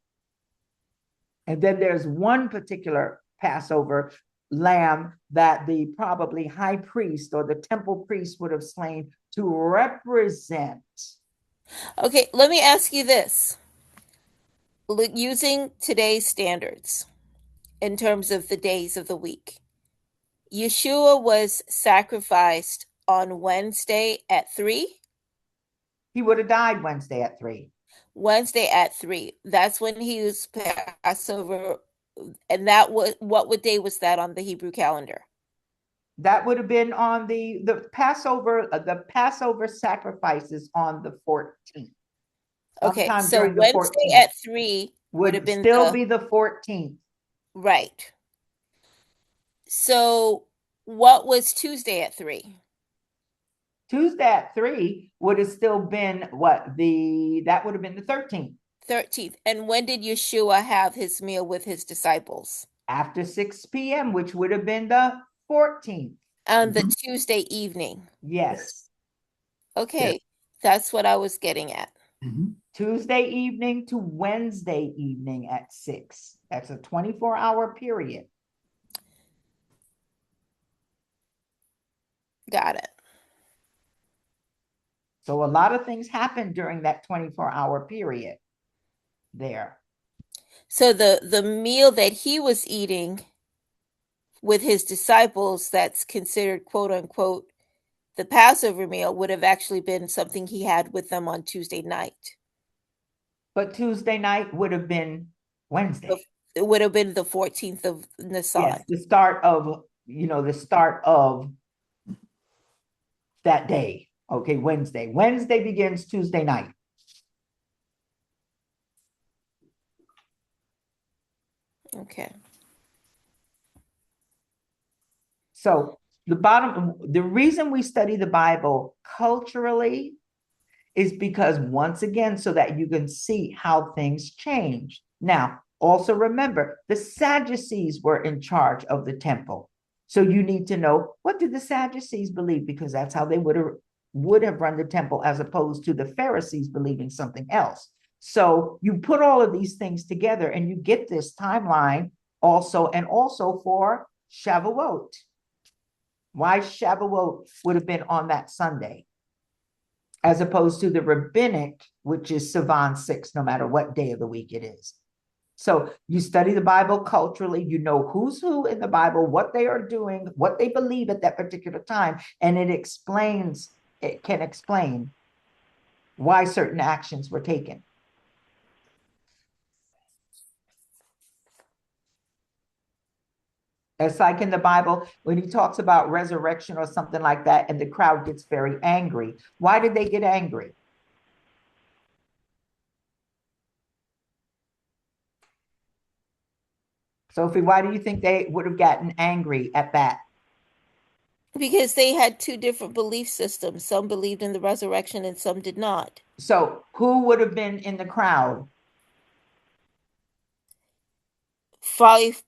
And then there's one particular Passover lamb that the probably high priest or the temple priest would have slain to represent. Okay, let me ask you this. Using today's standards in terms of the days of the week, Yeshua was sacrificed on Wednesday at 3. He would have died Wednesday at 3. Wednesday at 3. That's when he was Passover. And that was what day was that on the Hebrew calendar? That would have been on the Passover sacrifices on the 14th. Okay, Sometime so during the Wednesday 14th at 3 would have would been still be the 14th. right. So what was Tuesday at 3? Tuesday at 3 would have still been that would have been the 13th. 13th. And when did Yeshua have his meal with his disciples? After 6 p.m., which would have been the 14th. On the Tuesday evening. Yes. Okay, that's what I was getting at. Tuesday evening to Wednesday evening at 6. That's a 24-hour period. Got it. So a lot of things happened during that 24-hour period there. So the meal that he was eating with his disciples, that's considered quote unquote the Passover meal, would have actually been something he had with them on Tuesday night. But Tuesday night would have been Wednesday. It would have been the 14th of Nisan. Yes, the start of that day. Okay, Wednesday. Wednesday begins Tuesday night. Okay. So the reason we study the Bible culturally is because, once again, so that you can see how things change. Now, also remember, the Sadducees were in charge of the temple. So you need to know, what did the Sadducees believe? Because that's how they would have run the temple, as opposed to the Pharisees believing something else. So you put all of these things together and you get this timeline also, and also for Shavuot. Why Shavuot would have been on that Sunday, as opposed to the rabbinic, which is Sivan 6, no matter what day of the week it is. So you study the Bible culturally, you know who's who in the Bible, what they are doing, what they believe at that particular time, and it can explain why certain actions were taken. It's like in the Bible, when he talks about resurrection or something like that, and the crowd gets very angry. Why did they get angry? Sophie, why do you think they would have gotten angry at that? Because they had two different belief systems. Some believed in the resurrection and some did not. So who would have been in the crowd?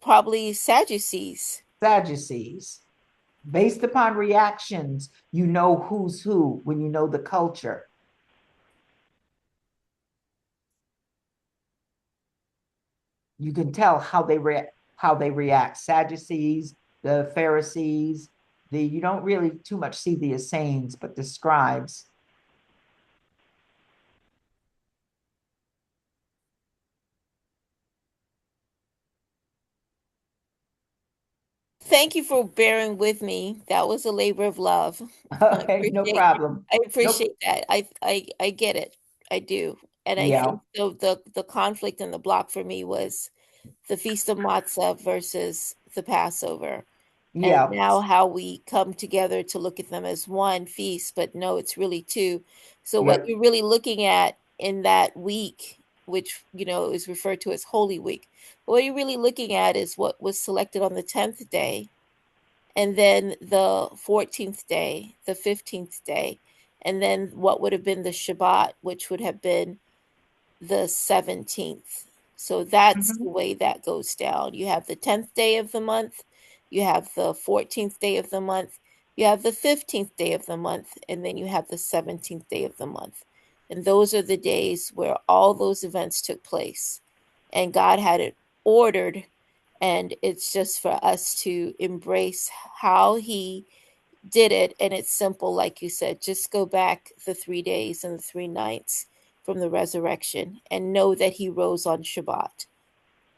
Probably Sadducees. Sadducees. Based upon reactions, you know who's who when you know the culture. You can tell how they react. Sadducees, the Pharisees, you don't really too much see the Essenes, but the scribes. Thank you for bearing with me. That was a labor of love. Okay, no problem. I appreciate that. I get it. I do. And I Yeah, think the conflict and the block for me was the Feast of Matzah versus the Passover. And yeah, now how we come together to look at them as one feast, but no, it's really two. So what yep. you're really looking at in that week, which is referred to as Holy Week, what you're really looking at is what was selected on the 10th day, and then the 14th day, the 15th day, and then what would have been the Shabbat, which would have been the 17th. So that's the Mhm. way that goes down. You have the 10th day of the month, you have the 14th day of the month, you have the 15th day of the month, and then you have the 17th day of the month. And those are the days where all those events took place. And God had it ordered, and it's just for us to embrace how He did it. And it's simple, like you said, just go back the 3 days and the 3 nights from the resurrection and know that He rose on Shabbat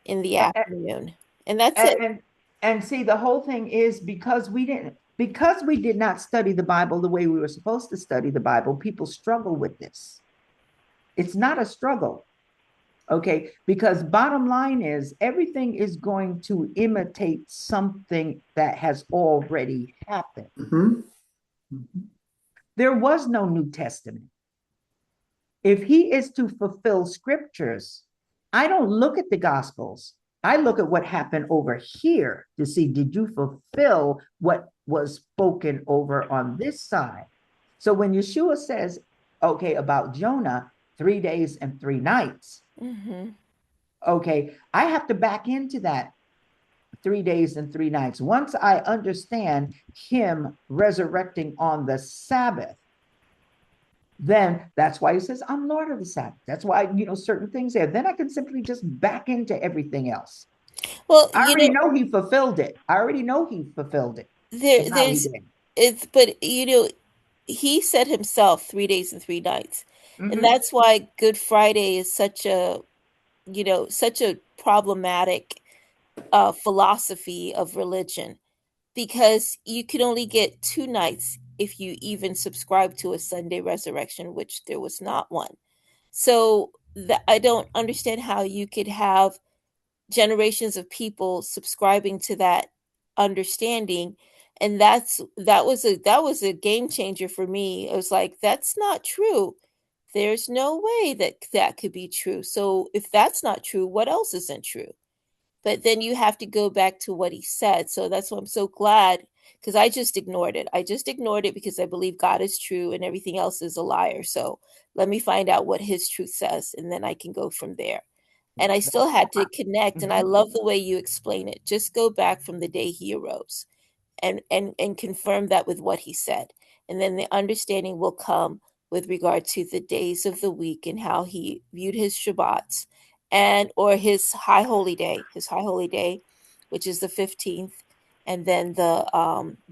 in the A- afternoon. And that's And, it. and and see, the whole thing is because we did not study the Bible the way we were supposed to study the Bible, people struggle with this. It's not a struggle. Okay, because bottom line is everything is going to imitate something that has already happened. Mhm. There was no New Testament. If he is to fulfill scriptures, I don't look at the gospels. I look at what happened over here to see, did you fulfill what was spoken over on this side? So when Yeshua says, okay, about Jonah, 3 days and 3 nights, Mm-hmm. okay, I have to back into that 3 days and 3 nights. Once I understand him resurrecting on the Sabbath, then that's why he says, I'm Lord of the Sabbath. That's why, certain things there. Then I can simply just back into everything else. Well, I already know he fulfilled it. I already know he fulfilled it there, and how he there's did. it's, but He said himself 3 days and 3 nights, and Mm-hmm. that's why Good Friday is such a problematic philosophy of religion, because you can only get 2 nights if you even subscribe to a Sunday resurrection, which there was not one. So I don't understand how you could have generations of people subscribing to that understanding. And that was a game changer for me. It was like, that's not true. There's no way that that could be true. So if that's not true, what else isn't true? But then you have to go back to what he said. So that's why I'm so glad, because I just ignored it. I just ignored it because I believe God is true and everything else is a liar. So let me find out what his truth says, and then I can go from there. And I still had to connect, and I Mm-hmm. love the way you explain it. Just go back from the day he arose, and confirm that with what he said, and then the understanding will come with regard to the days of the week and how he viewed his Shabbats, and or his high holy day, which is the 15th, and then the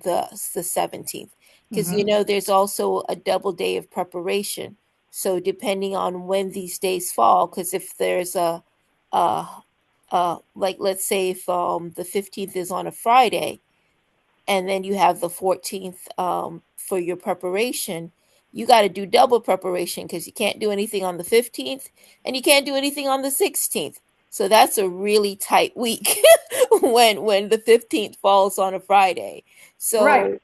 17th, because Mm-hmm. there's also a double day of preparation. So depending on when these days fall, because if there's uh like, let's say if the 15th is on a Friday, and then you have the 14th for your preparation, you got to do double preparation, because you can't do anything on the 15th and you can't do anything on the 16th. So that's a really tight week when the 15th falls on a Friday. Right.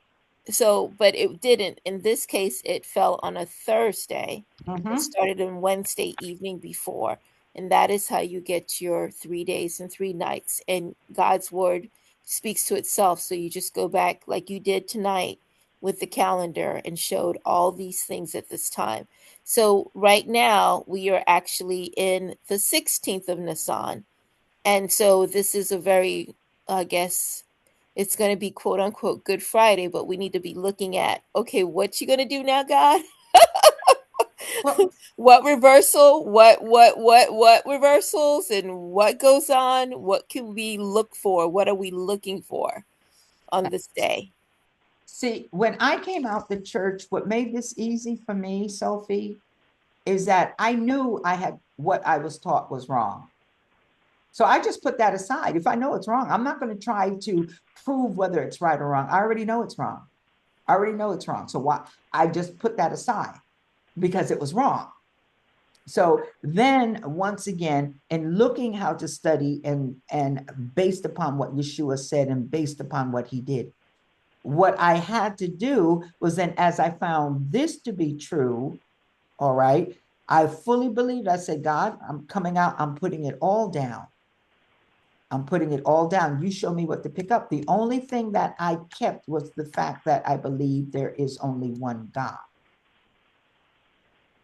So but it didn't. In this case, it fell on a Thursday. It Mm-hmm. started on Wednesday evening before. And that is how you get your 3 days and 3 nights. And God's word speaks to itself. So you just go back like you did tonight with the calendar and showed all these things at this time. So right now we are actually in the 16th of Nisan. And so this is a very, I guess, it's going to be quote unquote Good Friday, but we need to be looking at, okay, what you going to do now, God? Well, What reversal? What reversals, and what goes on? What can we look for? What are we looking for on this day? see, when I came out the church, what made this easy for me, Sophie, is that I knew I had what I was taught was wrong. So I just put that aside. If I know it's wrong, I'm not going to try to prove whether it's right or wrong. I already know it's wrong. I already know it's wrong. So why I just put that aside because it was wrong. So then once again, in looking how to study and based upon what Yeshua said and based upon what he did, what I had to do was then, as I found this to be true, all right, I fully believed. I said, God, I'm coming out, I'm putting it all down. I'm putting it all down. You show me what to pick up. The only thing that I kept was the fact that I believe there is only one God.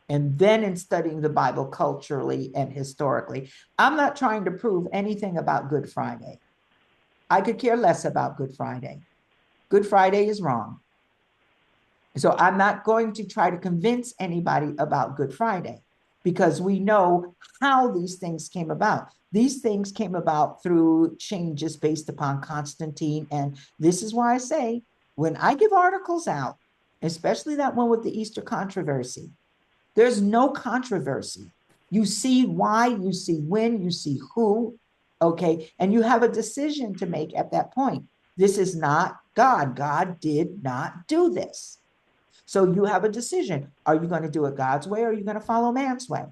And then in studying the Bible culturally and historically, I'm not trying to prove anything about Good Friday. I could care less about Good Friday. Good Friday is wrong. So I'm not going to try to convince anybody about Good Friday because we know how these things came about. These things came about through changes based upon Constantine. And this is why I say, when I give articles out, especially that one with the Easter controversy, there's no controversy. You see why, you see when, you see who, okay? And you have a decision to make at that point. This is not God. God did not do this. So you have a decision. Are you going to do it God's way or are you going to follow man's way?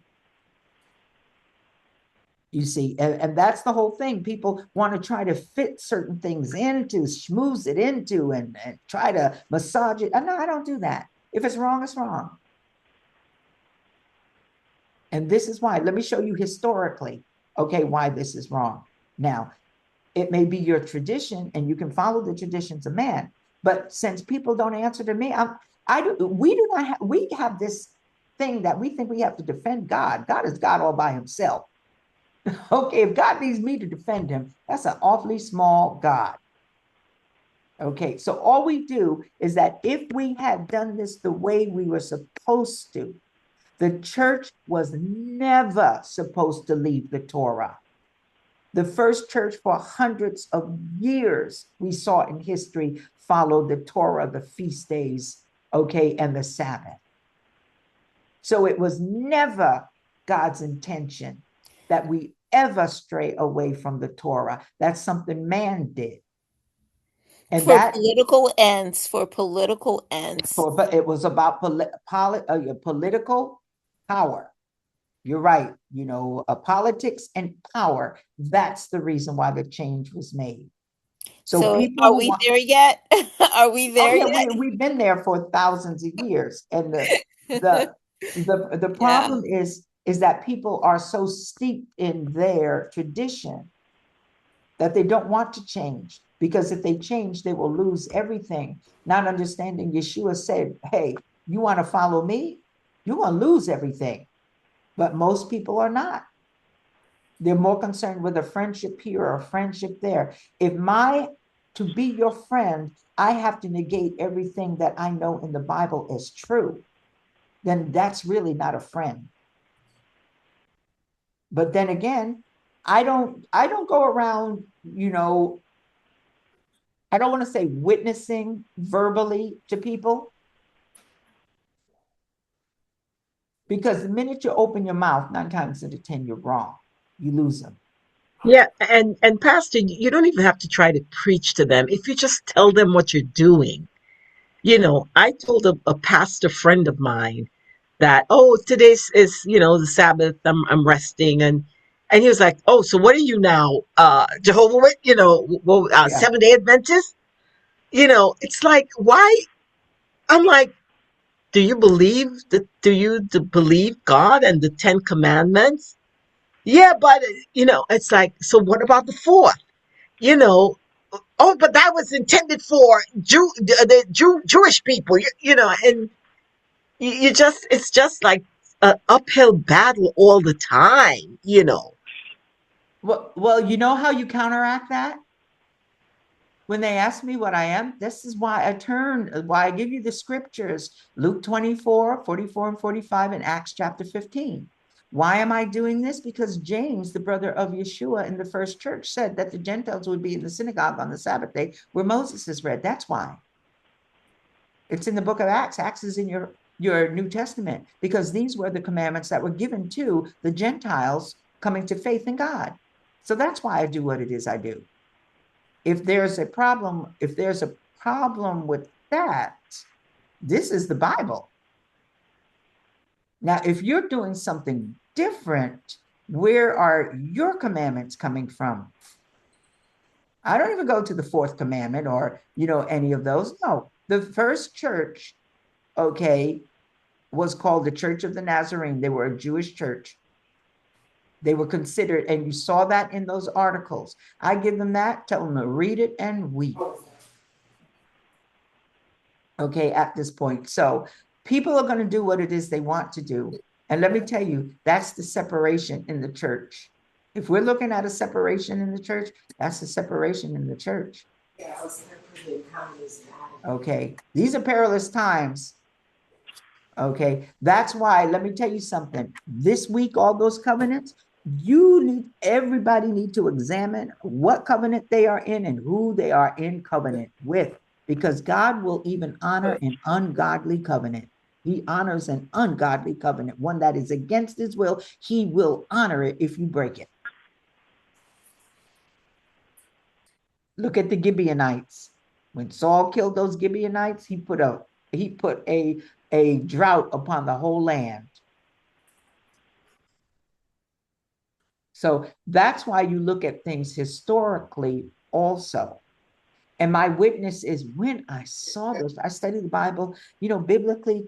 You see, and that's the whole thing. People want to try to fit certain things into, schmooze it into, and try to massage it. No, I don't do that. If it's wrong, it's wrong. And this is why. Let me show you historically, okay, why this is wrong. Now, it may be your tradition and you can follow the traditions of man. But since people don't answer to me, we have this thing that we think we have to defend God. God is God all by himself. Okay, if God needs me to defend him, that's an awfully small God. Okay, so all we do is that if we had done this the way we were supposed to, the church was never supposed to leave the Torah. The first church for hundreds of years, we saw in history, followed the Torah, the feast days, okay, and the Sabbath. So it was never God's intention that we ever stray away from the Torah. That's something man did. And For that, political ends, for political ends. but it was about political power. You're right. You know, politics and power. That's the reason why the change was made. So So people are who we want, there yet? Are we oh there yeah, yet? we've been there for thousands of years. And the the Yeah. problem is that people are so steeped in their tradition that they don't want to change. Because if they change, they will lose everything. Not understanding Yeshua said, hey, you want to follow me? You're going to lose everything. But most people are not. They're more concerned with a friendship here or a friendship there. If to be your friend, I have to negate everything that I know in the Bible is true, then that's really not a friend. But then again, I don't go around, I don't want to say witnessing verbally to people, because the minute you open your mouth, 9 times out of 10, you're wrong. You lose them. Yeah, and Pastor, you don't even have to try to preach to them. If you just tell them what you're doing. I told a pastor friend of mine that, oh, today's is, the Sabbath. I'm resting, and he was like, oh, so what are you now, Jehovah Wit? Yeah. 7-Day Adventist? It's like, why? I'm like, do you believe God and the Ten Commandments? Yeah, but it's like, so what about the fourth? You know, oh, but that was intended for Jewish people. And it's just like an uphill battle all the time. Well, you know how you counteract that? When they ask me what I am, this is why I give you the scriptures, Luke 24, 44 and 45, and Acts chapter 15. Why am I doing this? Because James, the brother of Yeshua in the first church, said that the Gentiles would be in the synagogue on the Sabbath day where Moses is read. That's why. It's in the book of Acts. Acts is in your New Testament, because these were the commandments that were given to the Gentiles coming to faith in God. So that's why I do what it is I do. If there's a problem with that, this is the Bible. Now, if you're doing something different, where are your commandments coming from? I don't even go to the fourth commandment or, any of those. No, the first church, okay, was called the Church of the Nazarene. They were a Jewish church. They were considered, and you saw that in those articles. I give them that, tell them to read it and weep. Okay, at this point. So people are going to do what it is they want to do. And let me tell you, that's the separation in the church. If we're looking at a separation in the church, that's the separation in the church. Okay, these are perilous times. Okay, that's why, let me tell you something. This week, all those covenants, everybody need to examine what covenant they are in and who they are in covenant with, because God will even honor an ungodly covenant. He honors an ungodly covenant, one that is against his will. He will honor it if you break it. Look at the Gibeonites. When Saul killed those Gibeonites, he put a drought upon the whole land. So that's why you look at things historically also. And my witness is when I saw this, I studied the Bible, biblically,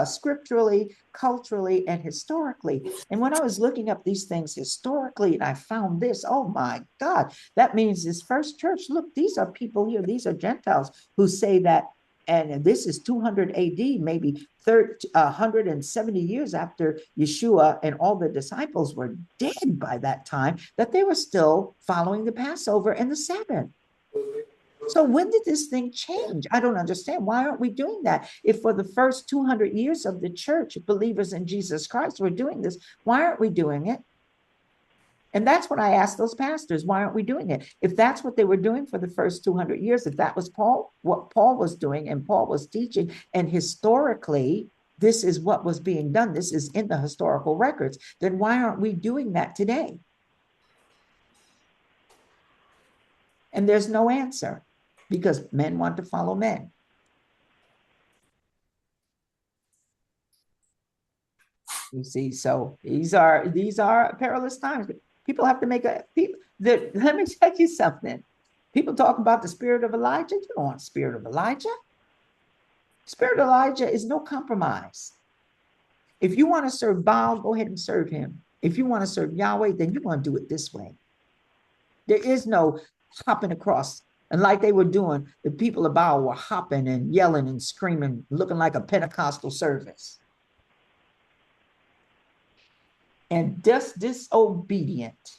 scripturally, culturally, and historically. And when I was looking up these things historically, and I found this, oh my God, that means this first church, look, these are people here, these are Gentiles who say that, and this is 200 AD, maybe 170 years after Yeshua and all the disciples were dead by that time, that they were still following the Passover and the Sabbath. So when did this thing change? I don't understand. Why aren't we doing that? If for the first 200 years of the church, believers in Jesus Christ were doing this, why aren't we doing it? And that's what I asked those pastors. Why aren't we doing it? If that's what they were doing for the first 200 years, if that was what Paul was doing and Paul was teaching, and historically, this is what was being done, this is in the historical records, then why aren't we doing that today? And there's no answer, because men want to follow men. You see, so these are perilous times. People have to make let me tell you something. People talk about the spirit of Elijah. You don't want the spirit of Elijah. Spirit of Elijah is no compromise. If you want to serve Baal, go ahead and serve him. If you want to serve Yahweh, then you're going to do it this way. There is no hopping across. And like they were doing, the people of Baal were hopping and yelling and screaming, looking like a Pentecostal service. And just disobedient.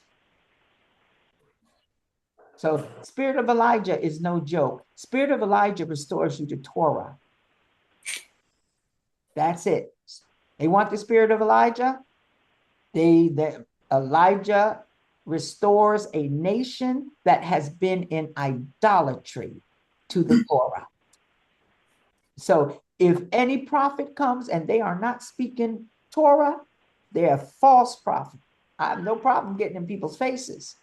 So spirit of Elijah is no joke. Spirit of Elijah restores you to Torah. That's it. They want the spirit of Elijah. Elijah restores a nation that has been in idolatry to the Torah. So if any prophet comes and they are not speaking Torah, they're a false prophet. I have no problem getting in people's faces.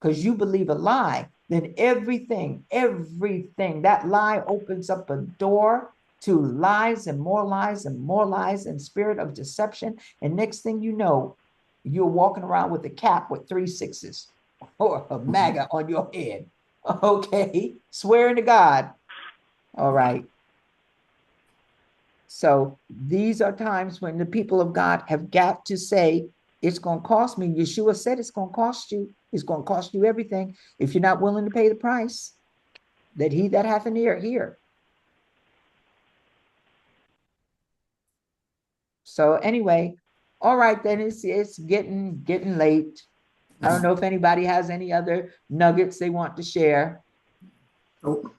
Because you believe a lie, then everything, that lie opens up a door to lies and more lies and more lies and spirit of deception. And next thing you know, you're walking around with a cap with 3 6s or a MAGA on your head. Okay, swearing to God. All right. So these are times when the people of God have got to say, it's going to cost me. Yeshua said it's going to cost you. It's going to cost you everything if you're not willing to pay the price. That he that hath an ear, hear. So anyway, all right, then it's getting late. I don't know if anybody has any other nuggets they want to share. Oh,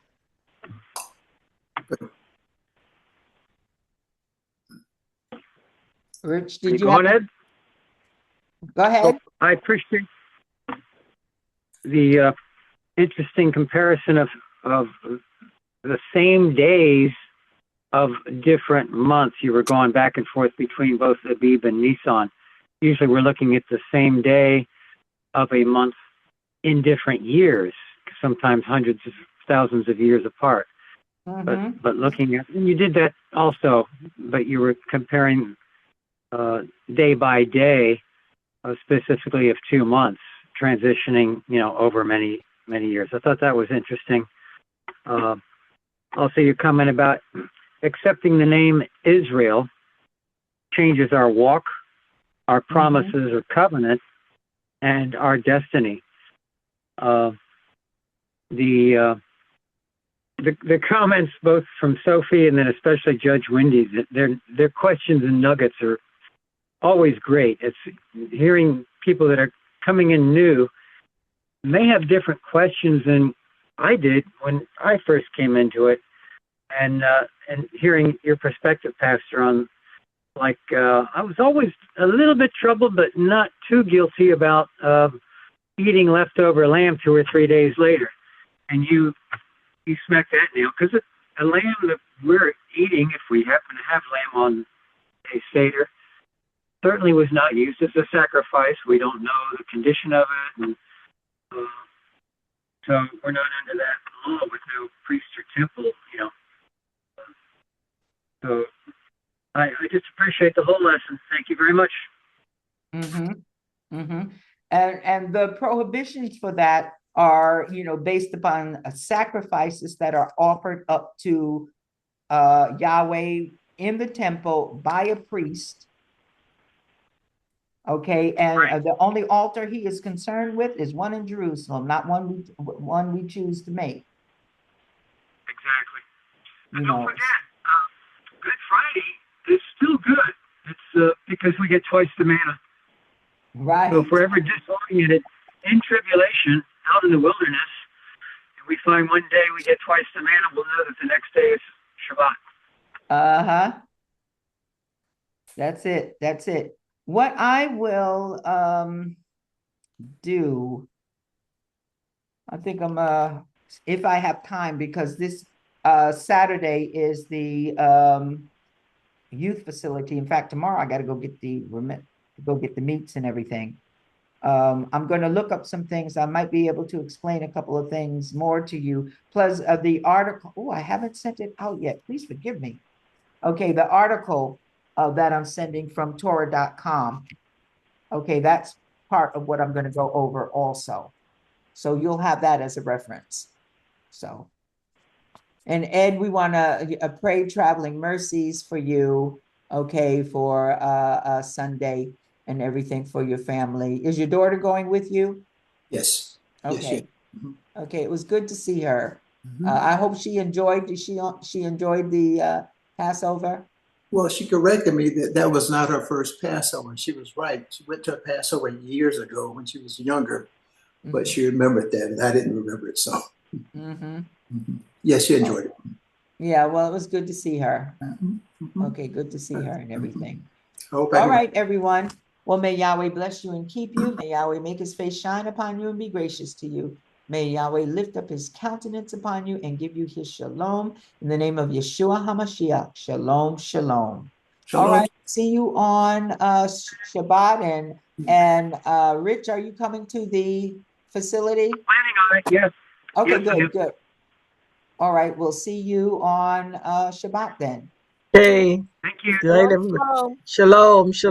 Rich, did you Go have? ahead. Go ahead. I appreciate the interesting comparison of the same days of different months. You were going back and forth between both Abib and Nisan. Usually we're looking at the same day of a month in different years, sometimes hundreds of thousands of years apart. Mm-hmm. but looking at, and you did that also, but you were comparing day by day, specifically of 2 months, transitioning, over many years. I thought that was interesting. Also, your comment about accepting the name Israel changes our walk, our promises or covenant, and our destiny. The comments both from Sophie and then especially Judge Wendy's, their questions and nuggets are always great. It's hearing people that are coming in new may have different questions than I did when I first came into it, and hearing your perspective, Pastor, on I was always a little bit troubled, but not too guilty about eating leftover lamb 2 or 3 days later, and you smacked that nail, because a lamb that we're eating, if we happen to have lamb on a Seder, certainly was not used as a sacrifice. We don't know the condition of it, and so we're not under that law with no priest or temple, So I just appreciate the whole lesson. Thank you very much. Mm-hmm. Mm-hmm. And the prohibitions for that are, based upon sacrifices that are offered up to Yahweh in the temple by a priest. Okay, and the only altar he is concerned with is one in Jerusalem, not one we choose to make. Exactly. And don't forget, Good Friday is still good. It's because we get twice the manna. Right. So if we're ever disoriented in tribulation, out in the wilderness, and we find one day we get twice the manna, we'll know that the next day is Shabbat. Uh-huh. That's it. That's it. What I will do, I think if I have time, because this Saturday is the youth facility. In fact, tomorrow I got to go get the meats and everything. I'm going to look up some things. I might be able to explain a couple of things more to you. Plus the article. Oh, I haven't sent it out yet. Please forgive me. Okay, the article that I'm sending from Torah.com. Okay, that's part of what I'm going to go over also. So you'll have that as a reference. So, and Ed, we want to pray traveling mercies for you, okay, for Sunday and everything for your family. Is your daughter going with you? Yes. Okay. Yes, yeah. Okay, it was good to see her. I hope she enjoyed. She enjoyed the Passover? Well, she corrected me that was not her first Passover. She was right. She went to a Passover years ago when she was younger, but she remembered that, and I didn't remember it. So, yes, she enjoyed it. Yeah, well, it was good to see her. Okay, good to see her and everything. All right, everyone. Well, may Yahweh bless you and keep you. May Yahweh make his face shine upon you and be gracious to you. May Yahweh lift up his countenance upon you and give you his shalom. In the name of Yeshua HaMashiach, shalom, shalom. All right, see you on Shabbat. And Rich, are you coming to the facility? Planning on it, yes. Okay, good. All right, we'll see you on Shabbat then. Hey. Thank you. Good night, everyone. Shalom, shalom.